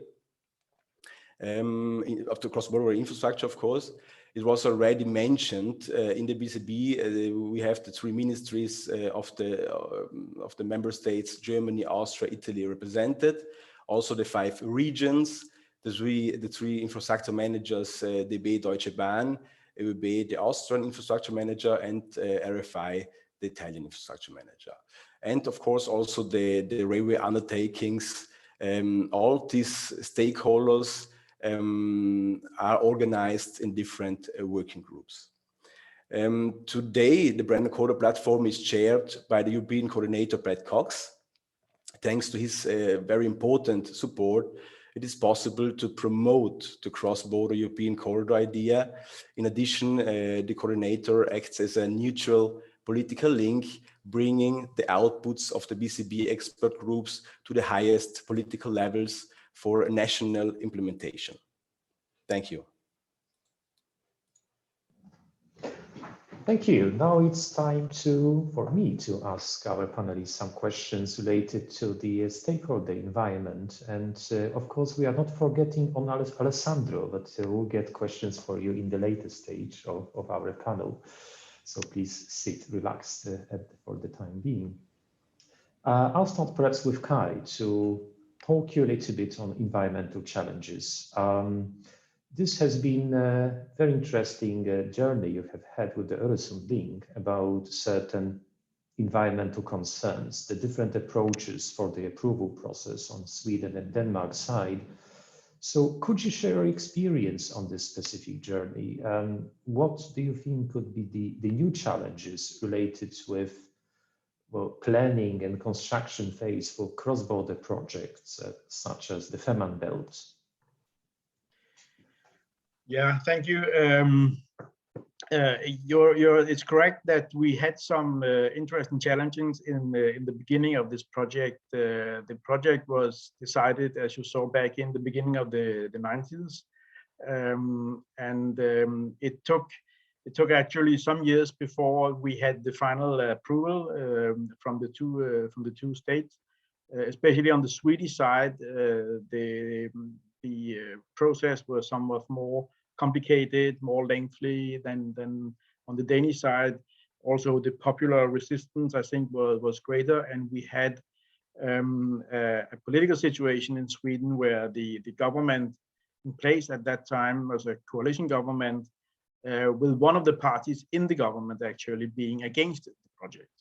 of the cross-border infrastructure, of course. It was already mentioned in the BCB, we have the three ministries of the member states, Germany, Austria, Italy represented. Also the 5 regions, the three infrastructure managers, DB Deutsche Bahn, ÖBB, the Austrian infrastructure manager, and RFI, the Italian infrastructure manager. And of course, also the railway undertakings. All these stakeholders are organized in different working groups. Today, the Brenner Corridor platform is chaired by the European coordinator, Brad Cox. Thanks to his very important support, it is possible to promote the cross-border European corridor idea. In addition, the coordinator acts as a neutral political link, bringing the outputs of the BCB expert groups to the highest political levels for national implementation. Thank you. Thank you. Now it's time for me to ask our panelists some questions related to the stakeholder environment. And of course, we are not forgetting on Alessandro, but we'll get questions for you in the later stage of our panel. So please sit relaxed for the time being. I'll start perhaps with Kai to talk you a little bit on environmental challenges. This has been a very interesting journey you have had with the Öresund link about certain environmental concerns, the different approaches for the approval process on Sweden and Denmark's side. So could you share your experience on this specific journey? What do you think could be the new challenges related with planning and construction phase for cross-border projects such as the Fehmarn Belt? Yeah, thank you. It's correct that we had some interesting challenges in the beginning of this project. The project was decided, as you saw, back in the beginning of the 90s, and it took actually some years before we had the final approval from the two states, especially on the Swedish side. The process was somewhat more complicated, more lengthy than on the Danish side. Also, the popular resistance, I think, was greater, and we had a political situation in Sweden where the government in place at that time was a coalition government, with one of the parties in the government actually being against the project.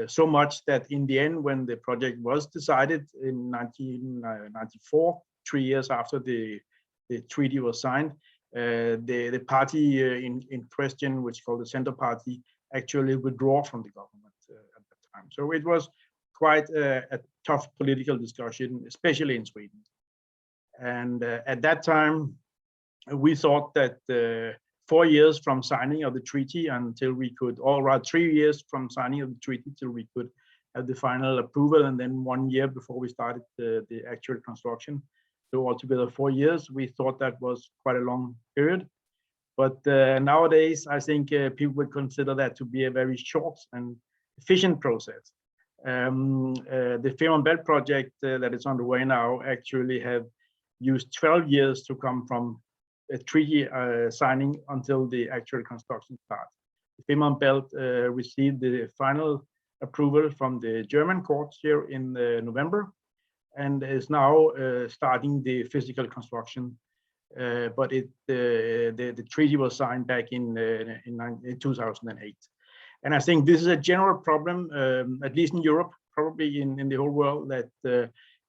So much that in the end, when the project was decided in 1994, 3 years after the treaty was signed, the party in question, which is called the Center Party, actually withdraw from the government at that time. So it was quite a tough political discussion, especially in Sweden. And at that time, we thought that 4 years from signing of the treaty until we could, or rather 3 years from signing of the treaty till we could have the final approval, and then 1 year before we started the actual construction. So altogether 4 years, we thought that was quite a long period. But nowadays, I think people would consider that to be a very short and efficient process. The Fehmarn Belt project that is underway now actually have used 12 years to come from a treaty signing until the actual construction starts. The Fehmarn Belt received the final approval from the German courts here in November, and is now starting the physical construction. But the treaty was signed back in 2008. And I think this is a general problem, at least in Europe, probably in the whole world, that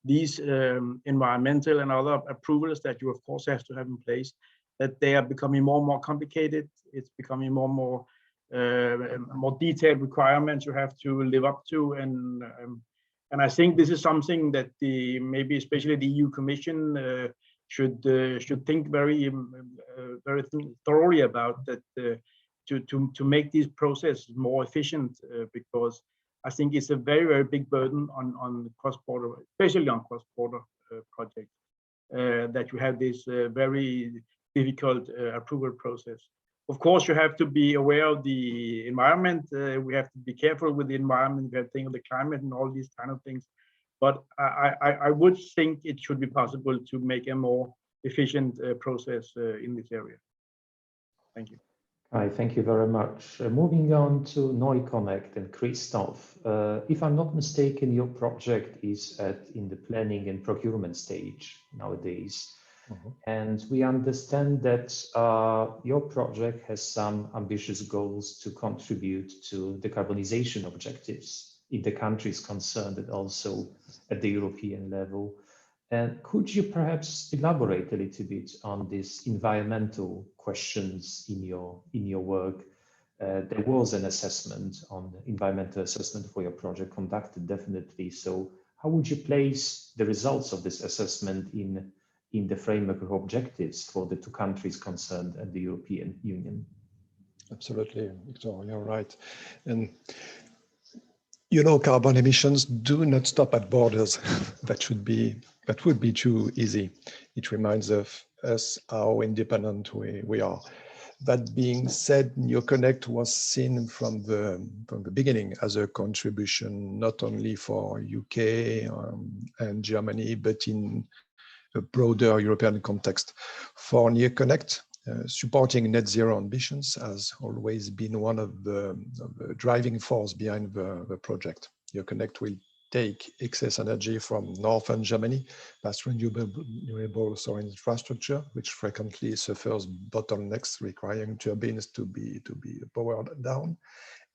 these environmental and other approvals that you of course have to have in place, that they are becoming more and more complicated. It's becoming more detailed requirements you have to live up to, and I think this is something that maybe especially the EU Commission should think very thoroughly about, that to make these processes more efficient, because I think it's a very, very big burden on cross-border, especially on cross-border projects, that you have this very difficult approval process. Of course, you have to be aware of the environment. We have to be careful with the environment. We have to think of the climate and all these kind of things. But I would think it should be possible to make a more efficient process in this area. Thank you. Hi, thank you very much. Moving on to NeuConnect and Christoph. If I'm not mistaken, your project is in the planning and procurement stage nowadays. And we understand that your project has some ambitious goals to contribute to decarbonization objectives in the countries concerned, and also at the European level. And could you perhaps elaborate a little bit on these environmental questions in your work? There was an assessment on environmental assessment for your project conducted, definitely. So how would you place the results of this assessment in the framework of objectives for the two countries concerned and the European Union? Absolutely, Victor, you're right. And you know, carbon emissions do not stop at borders. That would be too easy. It reminds of us how independent we are. That being said, NeoConnect was seen from the beginning as a contribution not only for UK and Germany, but in a broader European context. For NeoConnect, supporting net zero ambitions has always been one of the driving force behind the project. NeoConnect will take excess energy from northern Germany past renewable solar infrastructure, which frequently suffers bottlenecks requiring turbines to be powered down,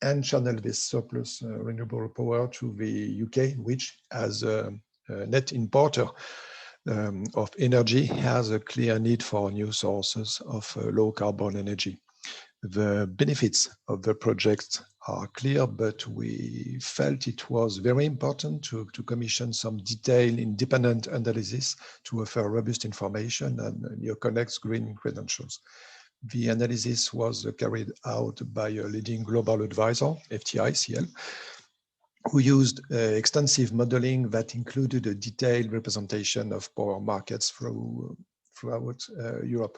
and channel this surplus renewable power to the UK, which as a net importer of energy has a clear need for new sources of low carbon energy. The benefits of the project are clear, but we felt it was very important to commission some detailed independent analysis to offer robust information and NeoConnect's green credentials. The analysis was carried out by a leading global advisor, FTI-CL, who used extensive modeling that included a detailed representation of power markets throughout Europe.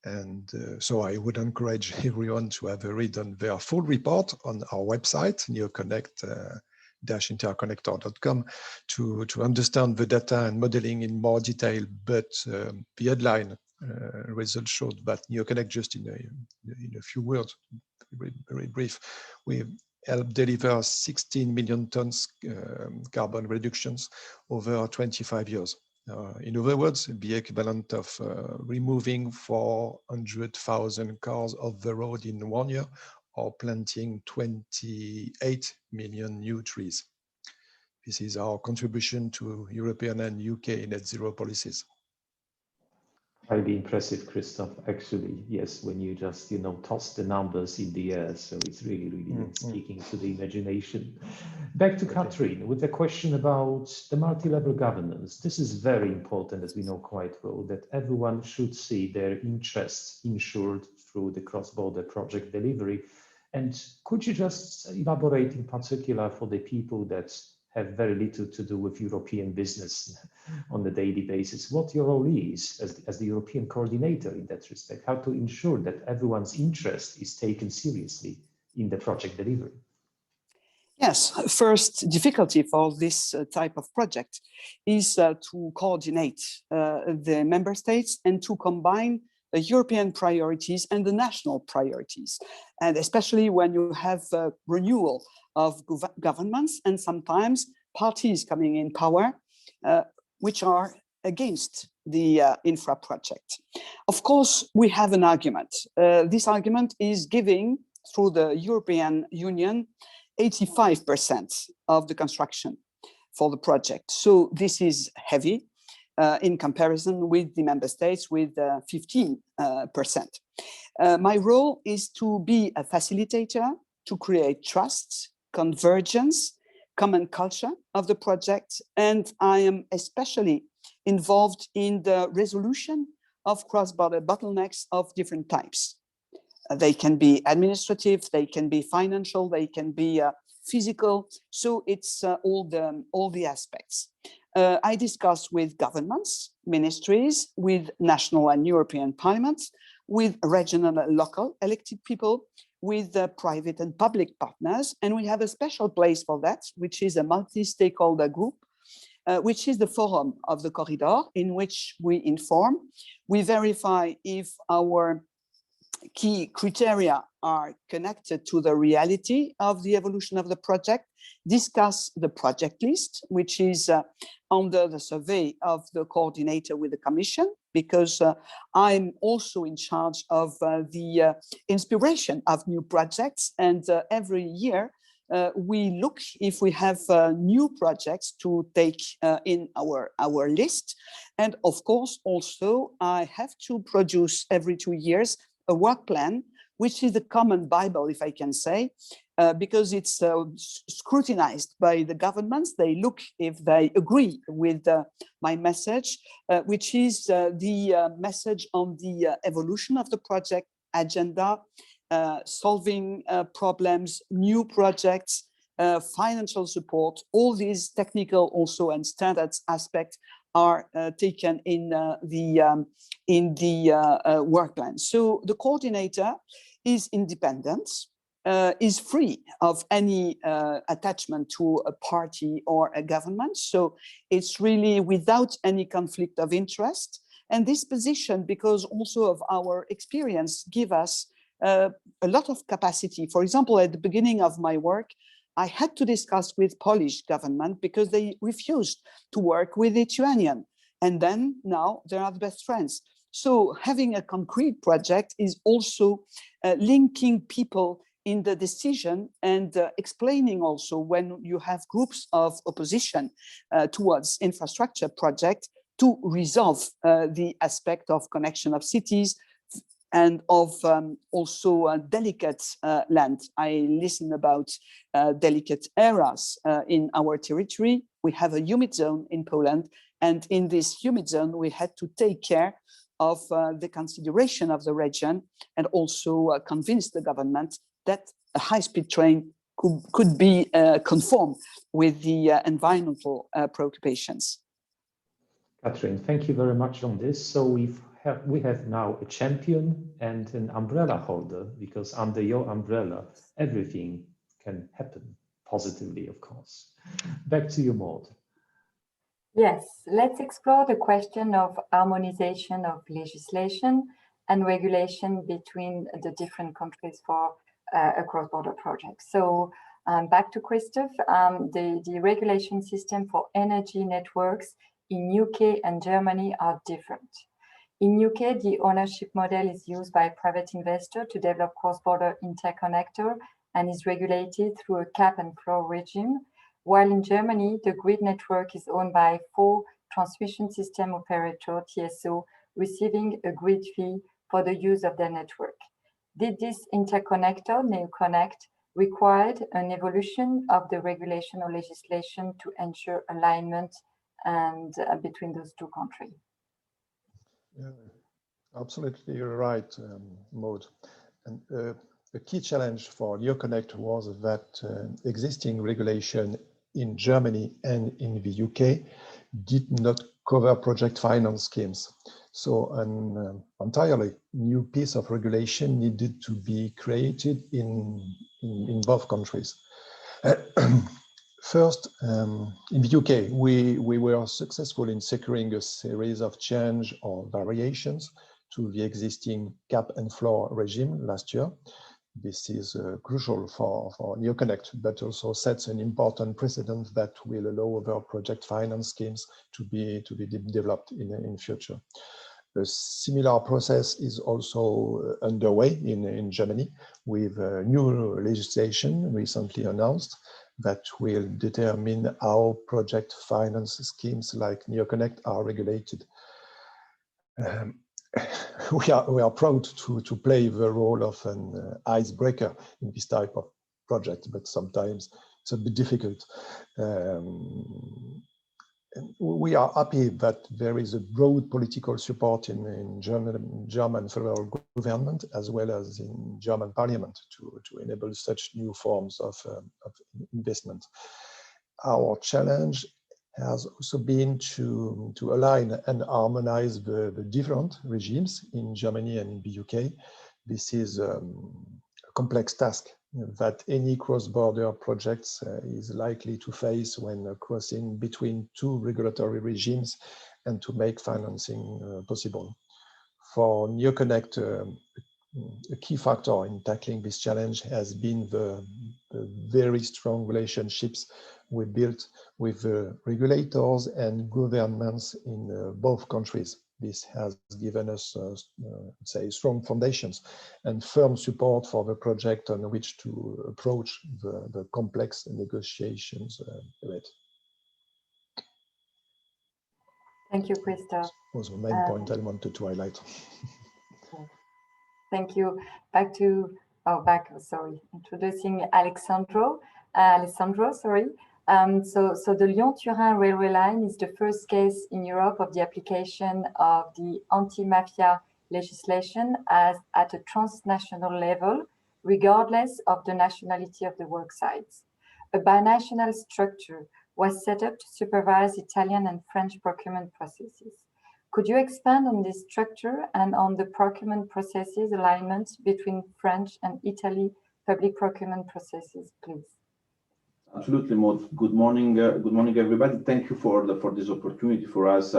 And so I would encourage everyone to have a read on their full report on our website, neoconnect-interconnector.com, to understand the data and modeling in more detail. But the headline results showed that NeoConnect, just in a few words, very brief, we helped deliver 16 million tons carbon reductions over 25 years. In other words, the equivalent of removing 400,000 cars off the road in 1 year, or planting 28 million new trees. This is our contribution to European and UK net zero policies. Highly impressive, Christoph. Actually, yes, when you just, toss the numbers in the air. So it's really speaking to the imagination. Back to Catherine with a question about the multi-level governance. This is very important, as we know quite well, that everyone should see their interests ensured through the cross-border project delivery. And could you just elaborate in particular for the people that have very little to do with European business on a daily basis, what your role is as the European coordinator in that respect, how to ensure that everyone's interest is taken seriously in the project delivery? Yes, first difficulty for this type of project is to coordinate the member states and to combine the European priorities and the national priorities. And especially when you have renewal of governments and sometimes parties coming in power, which are against the infra project. Of course, we have an argument. This argument is giving, through the European Union, 85% of the construction for the project. So this is heavy in comparison with the member states with 15%. My role is to be a facilitator, to create trust, convergence, common culture of the project, and I am especially involved in the resolution of cross-border bottlenecks of different types. They can be administrative, they can be financial, they can be physical. So it's all the aspects. I discuss with governments, ministries, with national and European parliaments, with regional and local elected people, with private and public partners. And we have a special place for that, which is a multi-stakeholder group, which is the forum of the corridor, in which we inform, we verify if our key criteria are connected to the reality of the evolution of the project, discuss the project list, which is under the survey of the coordinator with the Commission, because I'm also in charge of the inspiration of new projects. And every year we look if we have new projects to take in our list. And of course, also I have to produce every 2 years a work plan, which is the common Bible, if I can say, because it's scrutinized by the governments. They look if they agree with my message, which is the message on the evolution of the project agenda solving problems, new projects, financial support. All these technical also and standards aspects are taken in the work plan. So the coordinator is independent, is free of any attachment to a party or a government. So it's really without any conflict of interest. And this position, because also of our experience, give us a lot of capacity. For example, at the beginning of my work, I had to discuss with Polish government because they refused to work with Lithuanian. And then now they are the best friends. So having a concrete project is also linking people in the decision and explaining also when you have groups of opposition towards infrastructure project to resolve the aspect of connection of cities and of also delicate land. I listen about delicate areas in our territory. We have a humid zone in Poland, and in this humid zone, we had to take care of the consideration of the region and also convince the government that a high-speed train could be conform with the environmental preoccupations. Catherine, thank you very much on this. So we have now a champion and an umbrella holder, because under your umbrella, everything can happen positively, of course. Back to you, Maud. Yes, let's explore the question of harmonization of legislation and regulation between the different countries for a cross-border project. So back to Christophe, the regulation system for energy networks in UK and Germany are different. In UK, the ownership model is used by private investor to develop cross-border interconnector and is regulated through a cap and floor regime, while in Germany, the grid network is owned by 4 transmission system operator, TSO, receiving a grid fee for the use of their network. Did this interconnector, NeoConnect, required an evolution of the regulation or legislation to ensure alignment and between those two countries? Yeah, absolutely, you're right, Maud. And the key challenge for NeoConnect was that existing regulation in Germany and in the UK did not cover project finance schemes. So an entirely new piece of regulation needed to be created in both countries. First, in the UK, we were successful in securing a series of change or variations to the existing cap and floor regime last year. This is crucial for NeoConnect, but also sets an important precedent that will allow other project finance schemes to be developed in future. A similar process is also underway in Germany with new legislation recently announced that will determine how project finance schemes like NeoConnect are regulated. We are proud to play the role of an icebreaker in this type of project, but sometimes it's a bit difficult. We are happy that there is a broad political support in German federal government as well as in German parliament to enable such new forms of investment. Our challenge has also been to align and harmonize the different regimes in Germany and in the UK. This is a complex task that any cross-border projects is likely to face when crossing between 2 regulatory regimes and to make financing possible. For NeoConnect, a key factor in tackling this challenge has been the very strong relationships we built with regulators and governments in both countries. This has given us, say, strong foundations and firm support for the project on which to approach the complex negotiations with. Thank you, Christophe. That was the main point I wanted to highlight. Thank you. Introducing Alessandro. So the Lyon-Turin railway line is the first case in Europe of the application of the anti-mafia legislation at a transnational level regardless of the nationality of the work sites. A binational structure was set up to supervise Italian and French procurement processes. Could you expand on this structure and on the procurement processes alignment between French and Italy public procurement processes, please? Absolutely, Maud. Good morning, everybody. Thank you for this opportunity for us.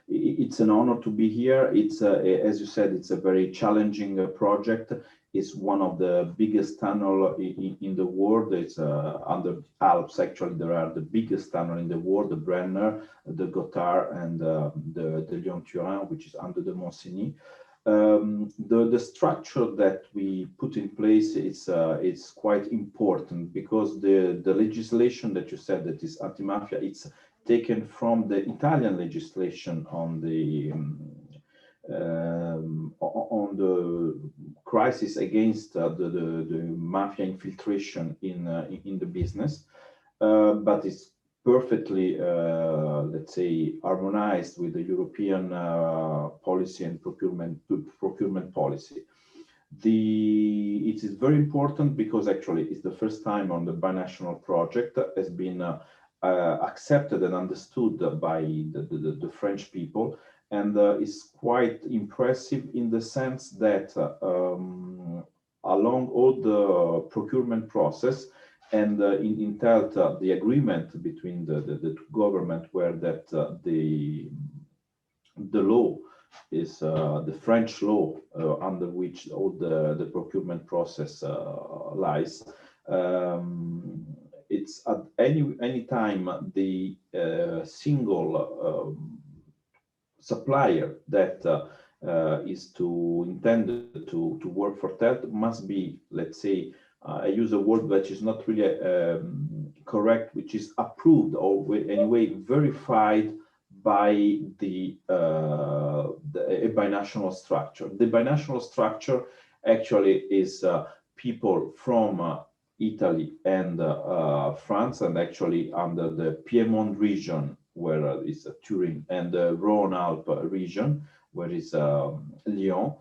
It's an honor to be here. It's as you said, it's a very challenging project. It's one of the biggest tunnel in the world. It's under Alps. Actually, there are the biggest tunnel in the world: the Brenner, the Gothard, and the Lyon-Turin, which is under the Mont-Cenis. The structure that we put in place is quite important because the legislation that you said that is anti-mafia, it's taken from the Italian legislation on the crisis against the mafia infiltration in the business, but it's perfectly, let's say, harmonized with the European policy and procurement policy. It is very important because actually it's the first time on the binational project has been accepted and understood by the French people, and is quite impressive in the sense that along all the procurement process, and in TELT, the agreement between the two government where that the law is the French law under which all the procurement process lies. It's at any time the single supplier that is intended to work for TELT must be, let's say, I use a word which is not really correct, which is approved or anyway verified by the binational structure. The binational structure actually is people from Italy and France, and actually under the Piedmont region, where is Turin, and the Rhône-Alpes region, where is Lyon.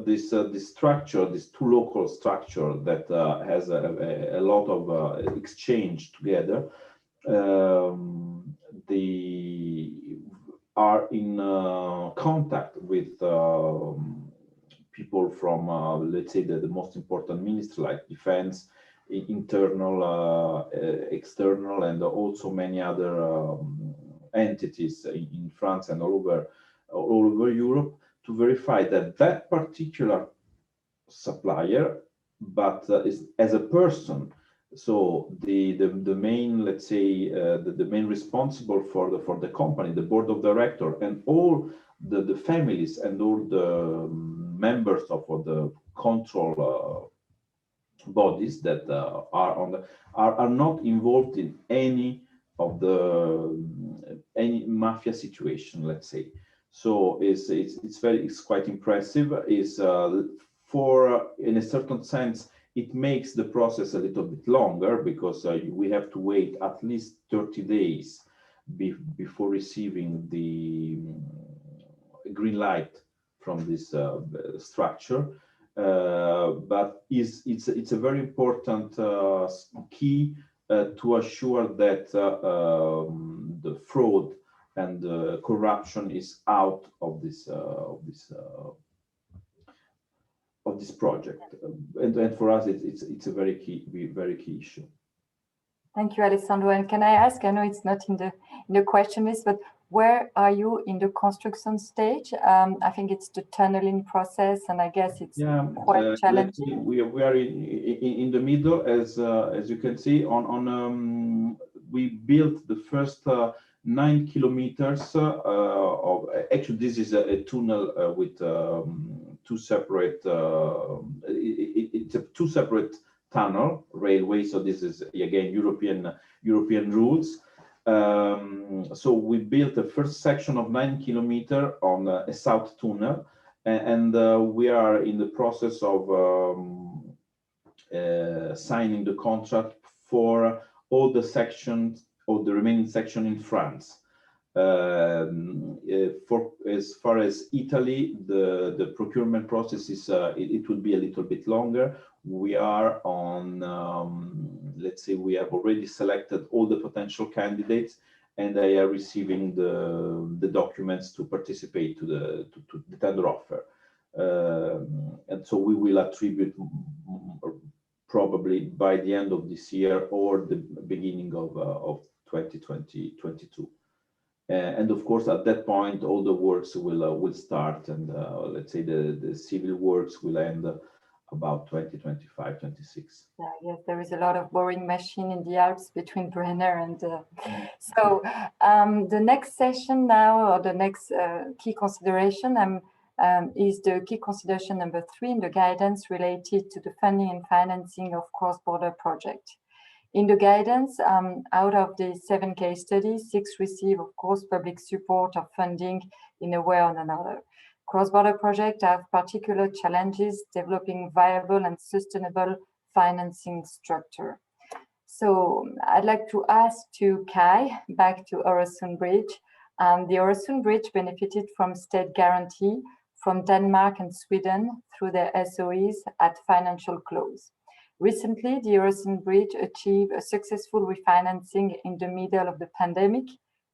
This structure, this two local structure that has a lot of exchange together, they are in contact with people from, let's say, the most important ministry like defense, internal, external, and also many other entities in France and all over Europe, to verify that that particular supplier, but is as a person. So the main, let's say, the main responsible for the company, the board of director, and all the families and all the members of the control bodies that are not involved in any of any mafia situation, let's say. So it's quite impressive. For in a certain sense, it makes the process a little bit longer because we have to wait at least 30 days before receiving the green light from this structure. But it's a very important key to assure that the fraud and corruption is out of this project, and for us it's a very key issue. Thank you, Alessandro. And can I ask? I know it's not in the question list, but where are you in the construction stage? I think it's the tunneling process, and I guess it's quite challenging. We are in the middle, as you can see. We built the first 9 kilometers of. Actually, this is a tunnel with two separate. It's a two separate tunnel railway. So this is again European rules. So we built the first section of 9 kilometers on a south tunnel, and we are in the process of signing the contract for all the sections, or the remaining section in France. For as far as Italy, the procurement process is it would be a little bit longer. We are on, let's say, we have already selected all the potential candidates, and they are receiving the documents to participate to the tender offer. And so we will attribute probably by the end of this year or the beginning of 2022. And of course, at that point, all the works will start, and let's say the civil works will end about 2025, 26. Yeah, yes, there is a lot of boring machine in the Alps between Brenner and so the next session now, or the next key consideration is the key consideration number 3 in the guidance related to the funding and financing of cross-border projects. In the guidance, out of the 7 case studies, 6 receive, of course, public support or funding in a way or another. Cross-border projects have particular challenges developing viable and sustainable financing structure. So I'd like to ask to Kai, back to Øresund Bridge. The Øresund Bridge benefited from state guarantee from Denmark and Sweden through their SOEs at financial close. Recently, the Øresund Bridge achieved a successful refinancing in the middle of the pandemic,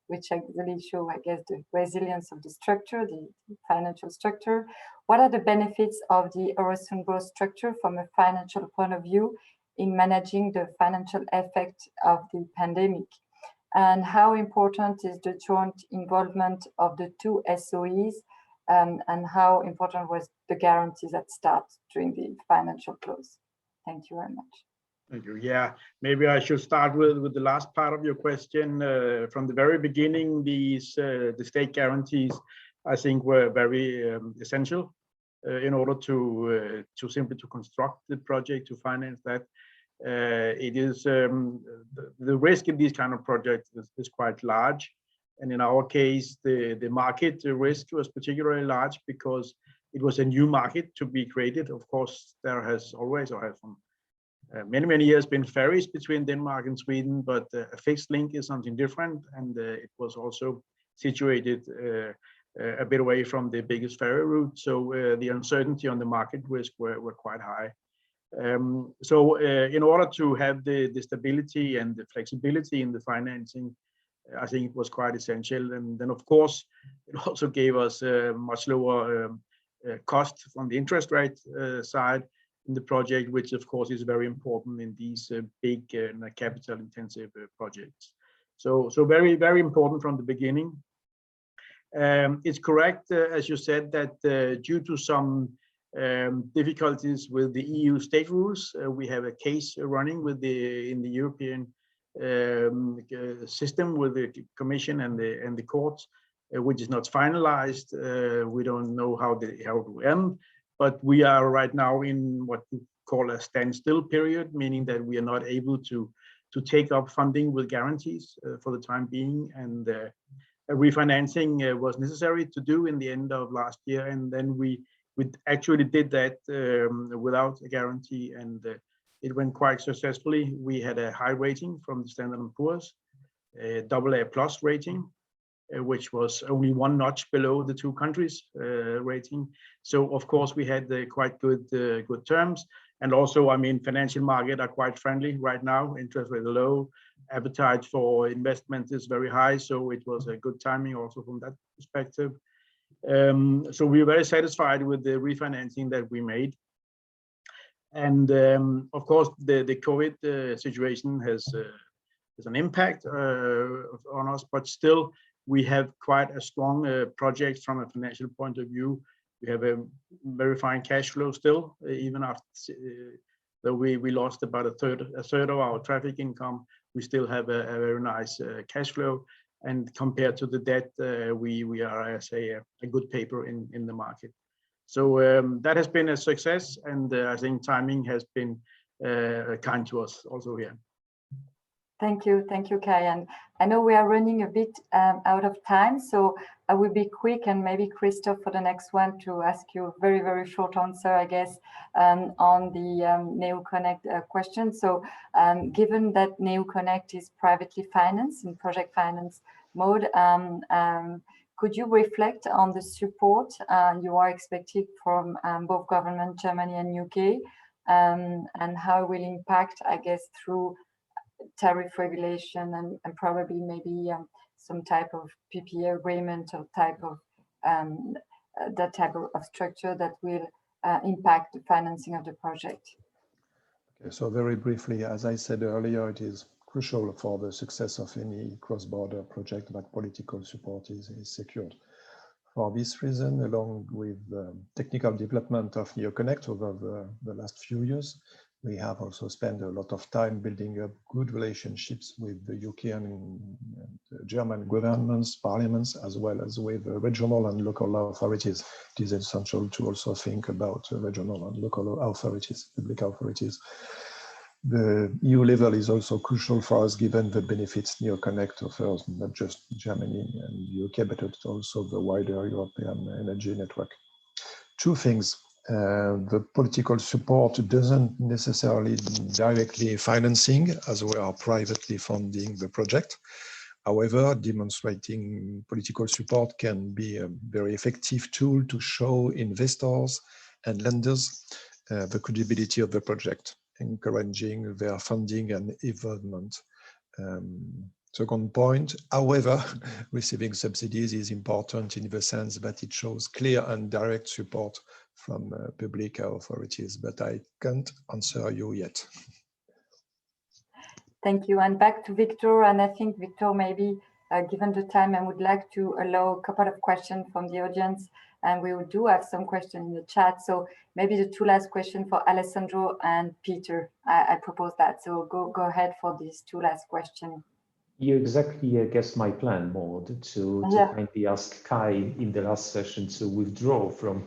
which actually show, I guess, the resilience of the structure, the financial structure. What are the benefits of the Øresund Bridge structure from a financial point of view in managing the financial effect of the pandemic? And how important is the joint involvement of the 2 SOEs, and how important was the guarantees at start during the financial close? Thank you very much. Thank you. Yeah, maybe I should start with the last part of your question. From the very beginning, the state guarantees, I think, were very essential in order to simply to construct the project, to finance that. It is the risk in these kind of projects is quite large, and in our case, the market risk was particularly large because it was a new market to be created. Of course, there has always, or has from many years, been ferries between Denmark and Sweden, but a fixed link is something different, and it was also situated a bit away from the biggest ferry route, so the uncertainty on the market risk were quite high. So in order to have the stability and the flexibility in the financing, I think it was quite essential. And then, of course, it also gave us a much lower cost from the interest rate side in the project, which of course is very important in these big capital intensive projects. So very, very important from the beginning. It's correct, as you said, that due to some difficulties with the EU state rules, we have a case running with in the European system with the Commission and the courts, which is not finalized. We don't know how it will end, but we are right now in what we call a standstill period, meaning that we are not able to take up funding with guarantees for the time being, and a refinancing was necessary to do in the end of last year, and then we actually did that without a guarantee, and it went quite successfully. We had a high rating from the Standard & Poor's, a AA+ rating, which was only 1 notch below the 2 countries rating. So of course we had quite good terms, and also, I mean, financial market are quite friendly right now. Interest rate low, appetite for investment is very high, so it was a good timing also from that perspective. So we were very satisfied with the refinancing that we made. And of course, the COVID situation has an impact on us, but still we have quite a strong project from a financial point of view. We have a very fine cash flow still, even after though we lost about a third of our traffic income. We still have a very nice cash flow, and compared to the debt, we are, I say, a good paper in the market. So that has been a success, and I think timing has been kind to us also here. Thank you, Kai. And I know we are running a bit out of time, so I will be quick, and maybe Christophe for the next one to ask you a very, very short answer, I guess, on the NeoConnect question. So given that NeoConnect is privately financed and project finance Maud, could you reflect on the support you are expecting from both government, Germany and UK, and how it will impact, I guess, through tariff regulation and probably maybe some type of PPA agreement or type of that type of structure that will impact the financing of the project? Okay, so very briefly, as I said earlier, it is crucial for the success of any cross-border project that political support is secured. For this reason, along with the technical development of NeoConnect over the last few years, we have also spent a lot of time building up good relationships with the UK and German governments, parliaments, as well as with regional and local authorities. It is essential to also think about regional and local authorities, public authorities. The EU level is also crucial for us, given the benefits NeoConnect offers, not just Germany and UK, but it's also the wider European energy network. Two things. The political support doesn't necessarily directly financing, as we are privately funding the project. However, demonstrating political support can be a very effective tool to show investors and lenders the credibility of the project, encouraging their funding and involvement. Second point, however, receiving subsidies is important in the sense that it shows clear and direct support from public authorities, but I can't answer you yet. Thank you. And back to Victor. And I think Victor, maybe given the time, I would like to allow a couple of questions from the audience. And we do have some questions in the chat. So maybe the two last questions for Alessandro and Peter. I propose that. So go ahead for these two last questions. You exactly guessed my plan, Maud, to kindly ask Kai in the last session to withdraw from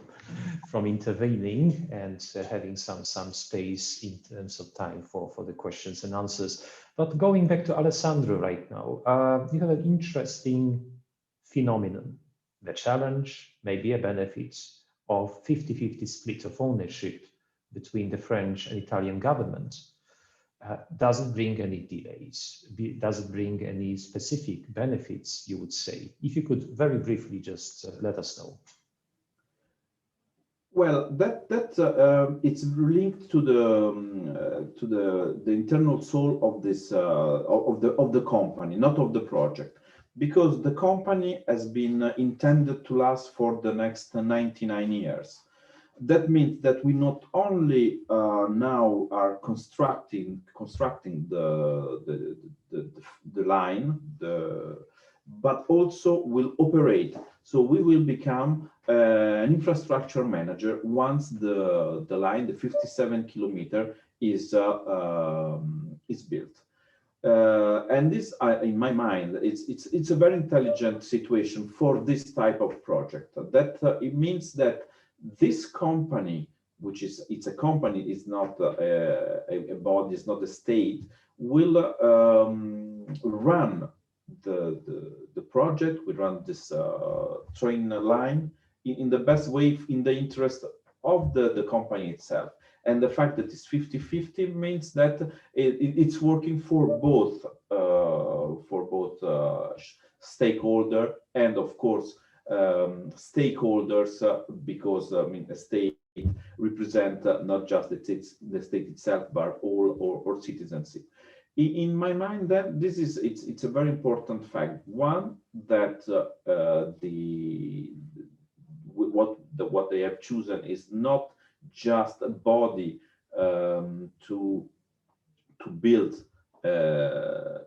intervening and having some space in terms of time for the questions and answers. But going back to Alessandro right now, you have an interesting phenomenon, the challenge, maybe a benefit of 50-50 split of ownership between the French and Italian government. Does it bring any delays? Does it bring any specific benefits, you would say? If you could very briefly just let us know. Well, it's linked to the internal soul of this of the company, not of the project, because the company has been intended to last for the next 99 years. That means that we not only now are constructing the line, but also will operate. So we will become an infrastructure manager once the line, the 57 kilometer, is built. And this, in my mind, it's a very intelligent situation for this type of project. That it means that this company, which it's a company, is not a body, it's not a state, will run the project, will run this train line in the best way, in the interest of the company itself. And the fact that it's 50-50 means that it's working for both stakeholder and, of course, stakeholders, because I mean the state represent not just the state itself, but all citizens. In my mind, that it's a very important fact. One, that what they have chosen is not just a body to build a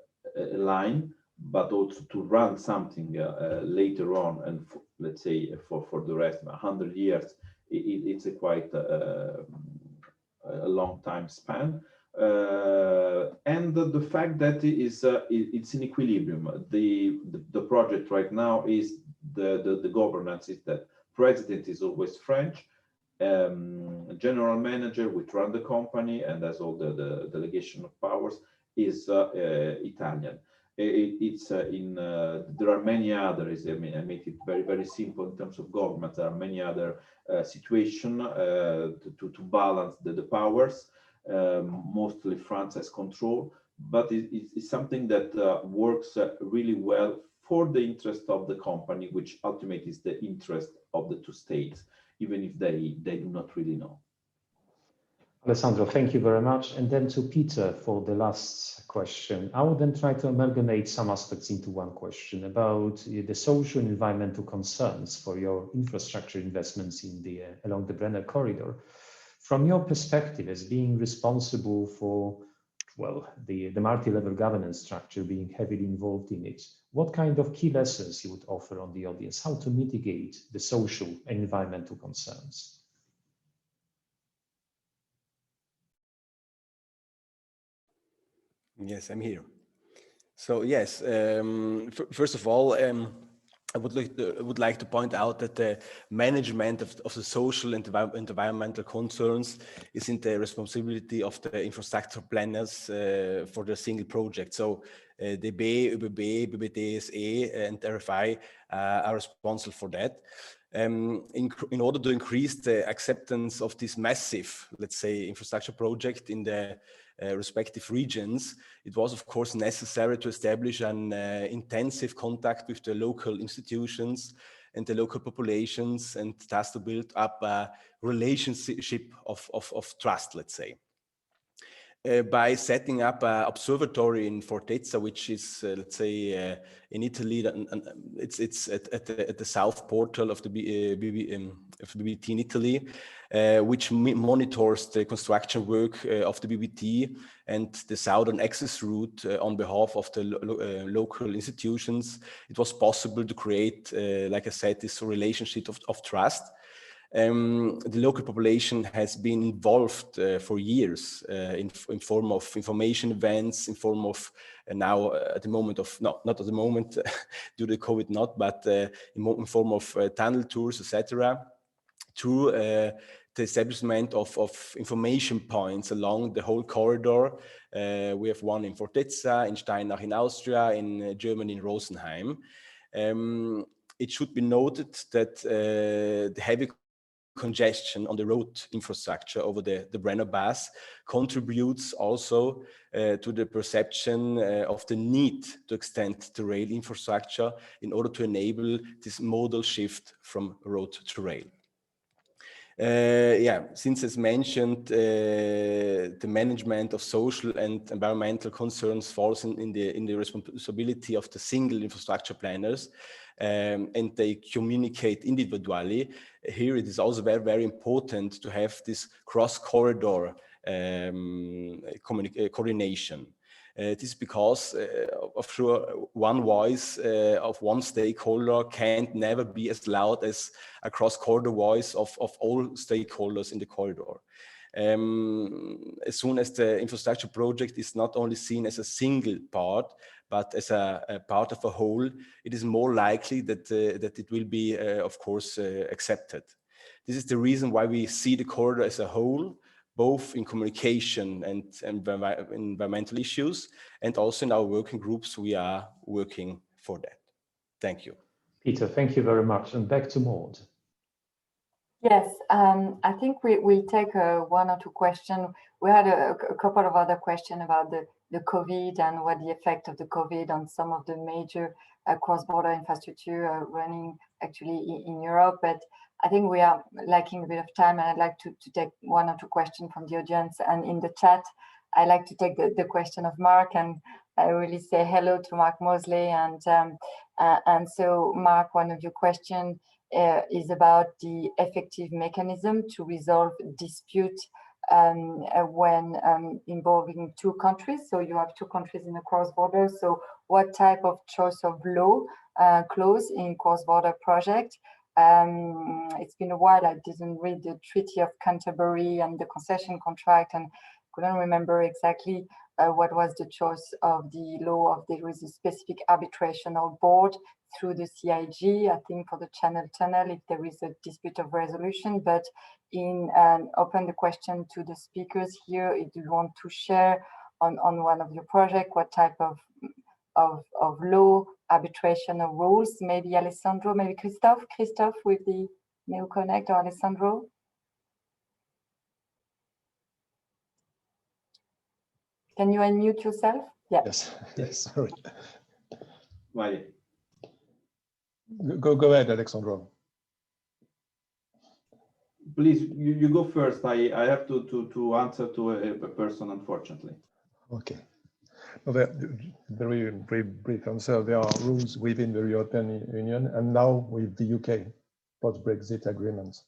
line, but also to run something later on, and let's say for the rest 100 years, it's a quite a long time span. And the fact that it's in equilibrium. The project right now is the governance is that president is always French, general manager, which run the company and has all the delegation of powers, is Italian. There are many others. I mean, I make it very simple in terms of government. There are many other situations to balance the powers. Mostly France has control, but it's something that works really well for the interest of the company, which ultimately is the interest of the two states, even if they do not really know. Alessandro, thank you very much. And then to Peter for the last question. I will then try to amalgamate some aspects into one question about the social and environmental concerns for your infrastructure investments in along the Brenner corridor. From your perspective as being responsible for, well, the multi-level governance structure, being heavily involved in it, what kind of key lessons you would offer on the audience, how to mitigate the social and environmental concerns? Yes, I'm here. So yes, first of all, I would like to point out that the management of the social and environmental concerns is in the responsibility of the infrastructure planners for the single project. So DB, ÖBB, BBTSE, and RFI are responsible for that. In order to increase the acceptance of this massive, let's say, infrastructure project in the respective regions, it was of course necessary to establish an intensive contact with the local institutions and the local populations, and thus to build up a relationship of trust, let's say. By setting up an observatory in Fortezza, which is, let's say, in Italy, it's at the south portal of the BBT in Italy, which monitors the construction work of the BBT and the southern access route on behalf of the local institutions. It was possible to create, like I said, this relationship of trust. The local population has been involved for years in form of information events, in form of now at the moment of, not at the moment due to COVID not, but in form of tunnel tours, etc. Through the establishment of information points along the whole corridor. We have one in Fortezza, in Steinach in Austria, in Germany, in Rosenheim. It should be noted that the heavy congestion on the road infrastructure over the Brenner Pass contributes also to the perception of the need to extend the rail infrastructure in order to enable this modal shift from road to rail. Since as mentioned, the management of social and environmental concerns falls in the responsibility of the single infrastructure planners, and they communicate individually. Here it is also very, very important to have this cross-corridor coordination. This is because of sure one voice of one stakeholder can't never be as loud as a cross-corridor voice of all stakeholders in the corridor. As soon as the infrastructure project is not only seen as a single part, but as a part of a whole, it is more likely that it will be, of course, accepted. This is the reason why we see the corridor as a whole, both in communication and environmental issues, and also in our working groups, we are working for that. Thank you. Peter, thank you very much. And back to Maud. Yes, I think we'll take one or two questions. We had a couple of other questions about the COVID and what the effect of the COVID on some of the major cross-border infrastructure running actually in Europe. But I think we are lacking a bit of time, and I'd like to take one or two questions from the audience. And in the chat, I like to take the question of Mark, and I really say hello to Mark Mosley. And so, Mark, one of your questions is about the effective mechanism to resolve dispute when involving two countries. So you have two countries in the cross-border. So what type of choice of law clause in cross-border project? It's been a while. I didn't read the Treaty of Canterbury and the concession contract, and couldn't remember exactly what was the choice of the law. Of there is a specific arbitration or board through the CIG, I think, for the Channel Tunnel, if there is a dispute of resolution. But in open the question to the speakers here, if you want to share on one of your projects, what type of law, arbitration or rules, maybe Alessandro, maybe Christophe with the NeoConnect, or Alessandro. Can you unmute yourself? Yeah. Yes, sorry. Why? Go ahead, Alexandra. Please, you go first. I have to answer to a person, unfortunately. Okay. Well, very brief answer. There are rules within the European Union and now with the UK post-Brexit agreements.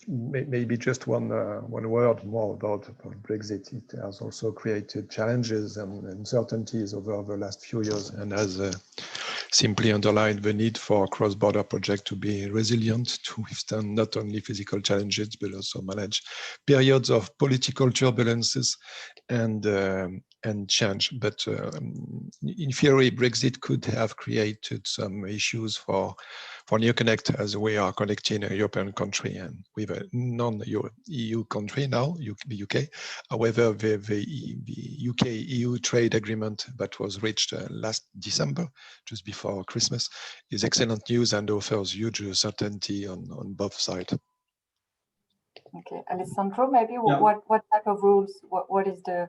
Maybe just one word more about Brexit. It has also created challenges and uncertainties over the last few years and has simply underlined the need for cross-border projects to be resilient, to withstand not only physical challenges, but also manage periods of political turbulences and change. But in theory, Brexit could have created some issues for NeoConnect, as we are connecting a European country and with a non-EU country now, the UK. However, the UK-EU trade agreement that was reached last December, just before Christmas, is excellent news and offers huge certainty on both sides. Okay, Alessandro, maybe Yeah. what type of rules? What is the?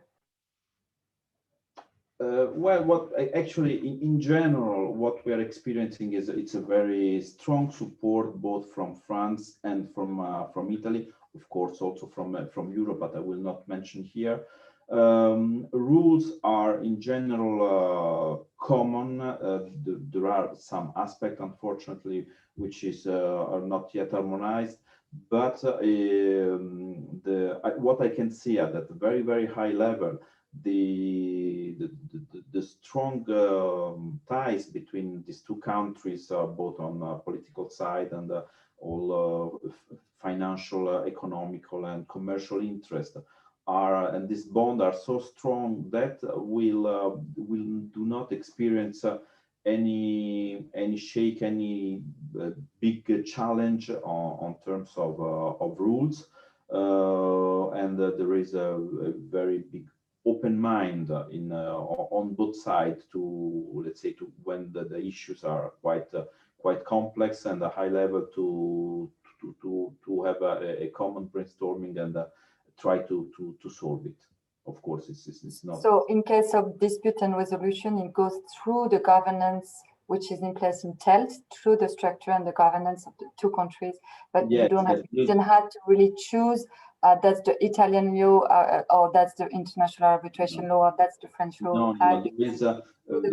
Well, what actually, in general, what we are experiencing is it's a very strong support both from France and from Italy, of course, also from Europe, but I will not mention here. Rules are in general common. There are some aspects, unfortunately, which are not yet harmonized. But what I can see at a very high level, the strong ties between these two countries, both on political side and all financial, economical, and commercial interest, and this bond are so strong that we'll do not experience any shake, any big challenge on terms of rules, and there is a very big open mind on both sides to, let's say, to when the issues are quite complex and a high level to have a common brainstorming and try to solve it. Of course, it's not. So in case of dispute and resolution, it goes through the governance which is in place in TELT, through the structure and the governance of the two countries, but yes, you don't have to really choose that's the Italian law or that's the international arbitration law or that's the French law. No, there is the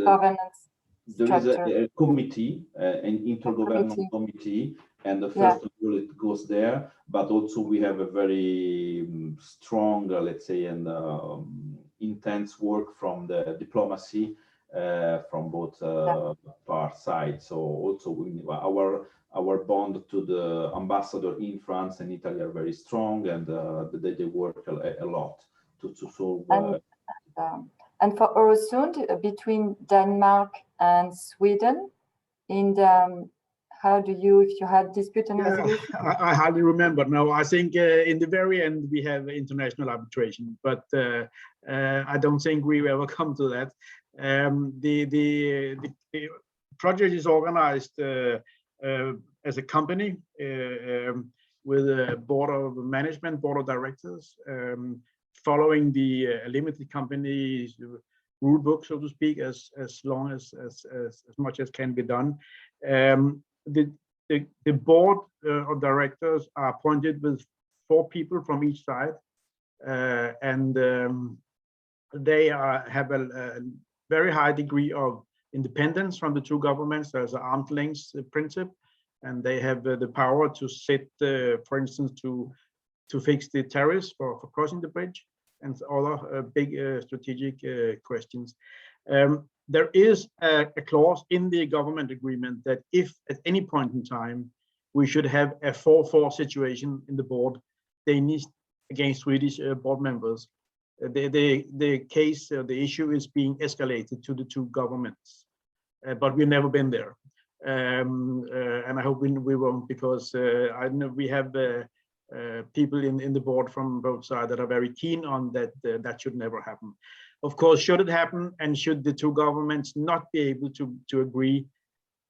governance structure. There is a committee, an intergovernmental committee, and the first of all it goes there, but also we have a very strong, let's say, and intense work from the diplomacy from both sides. So also our bond to the ambassador in France and Italy are very strong, and they work a lot to solve. And for Øresund, between Denmark and Sweden, in the how do you, if you had dispute and resolution? I hardly remember. No, I think in the very end we have international arbitration, but I don't think we will ever come to that. The project is organized as a company with a board of management, board of directors, following the limited company rule book, so to speak, as much as can be done. The board of directors are appointed with 4 people from each side, and they have a very high degree of independence from the two governments. There's an arm's length principle, and they have the power to set, for instance, to fix the tariffs for crossing the bridge and other big strategic questions. There is a clause in the government agreement that if at any point in time we should have a 4-4 situation in the board, Danish against Swedish board members, the case, the issue is being escalated to the two governments, but we've never been there, and I hope we won't, because I know we have people in the board from both sides that are very keen on that. That should never happen. Of course, should it happen, and should the two governments not be able to agree,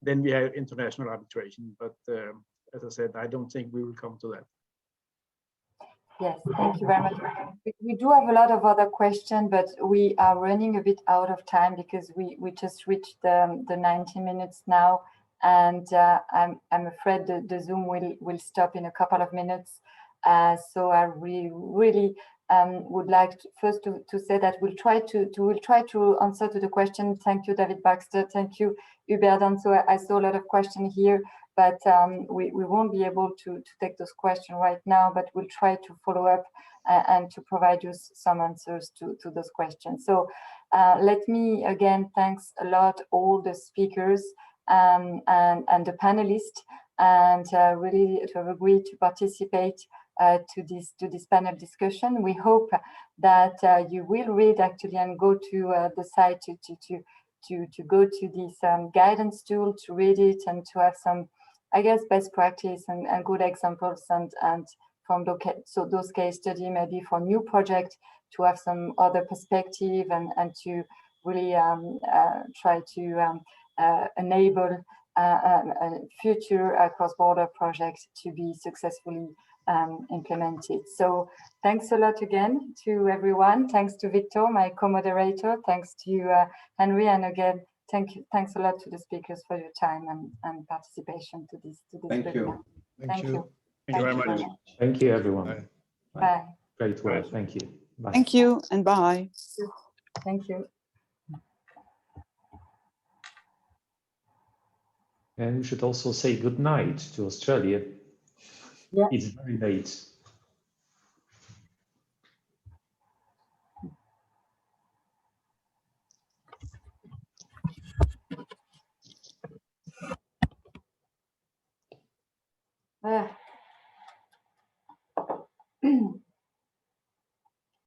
then we have international arbitration. But as I said, I don't think we will come to that. Yes, thank you very much. We do have a lot of other questions, but we are running a bit out of time because we just reached the 90 minutes now, and I'm afraid the Zoom will stop in a couple of minutes. So I really would like first to say that we'll try to answer to the question. Thank you, David Baxter. Thank you, Hubert Danso. I saw a lot of questions here, but we won't be able to take those questions right now, but we'll try to follow up and to provide you some answers to those questions. So let me again thanks a lot all the speakers and the panelists, and really to have agreed to participate to this panel discussion. We hope that you will read actually and go to the site to go to this guidance tool to read it and to have some, I guess, best practice and good examples and from those case study maybe for new project to have some other perspective and to really try to enable a future cross-border project to be successfully implemented. So thanks a lot again to everyone. Thanks to Victor, my co-moderator. Thanks to Henry, and again, thanks a lot to the speakers for your time and participation to this Thank webinar. you. Thank you. Thank you very much. Thank you, everyone. Bye. Great work. Thank you. Bye. Thank you and bye. Thank you. And we should also say good night to Australia. Yeah. It's very late.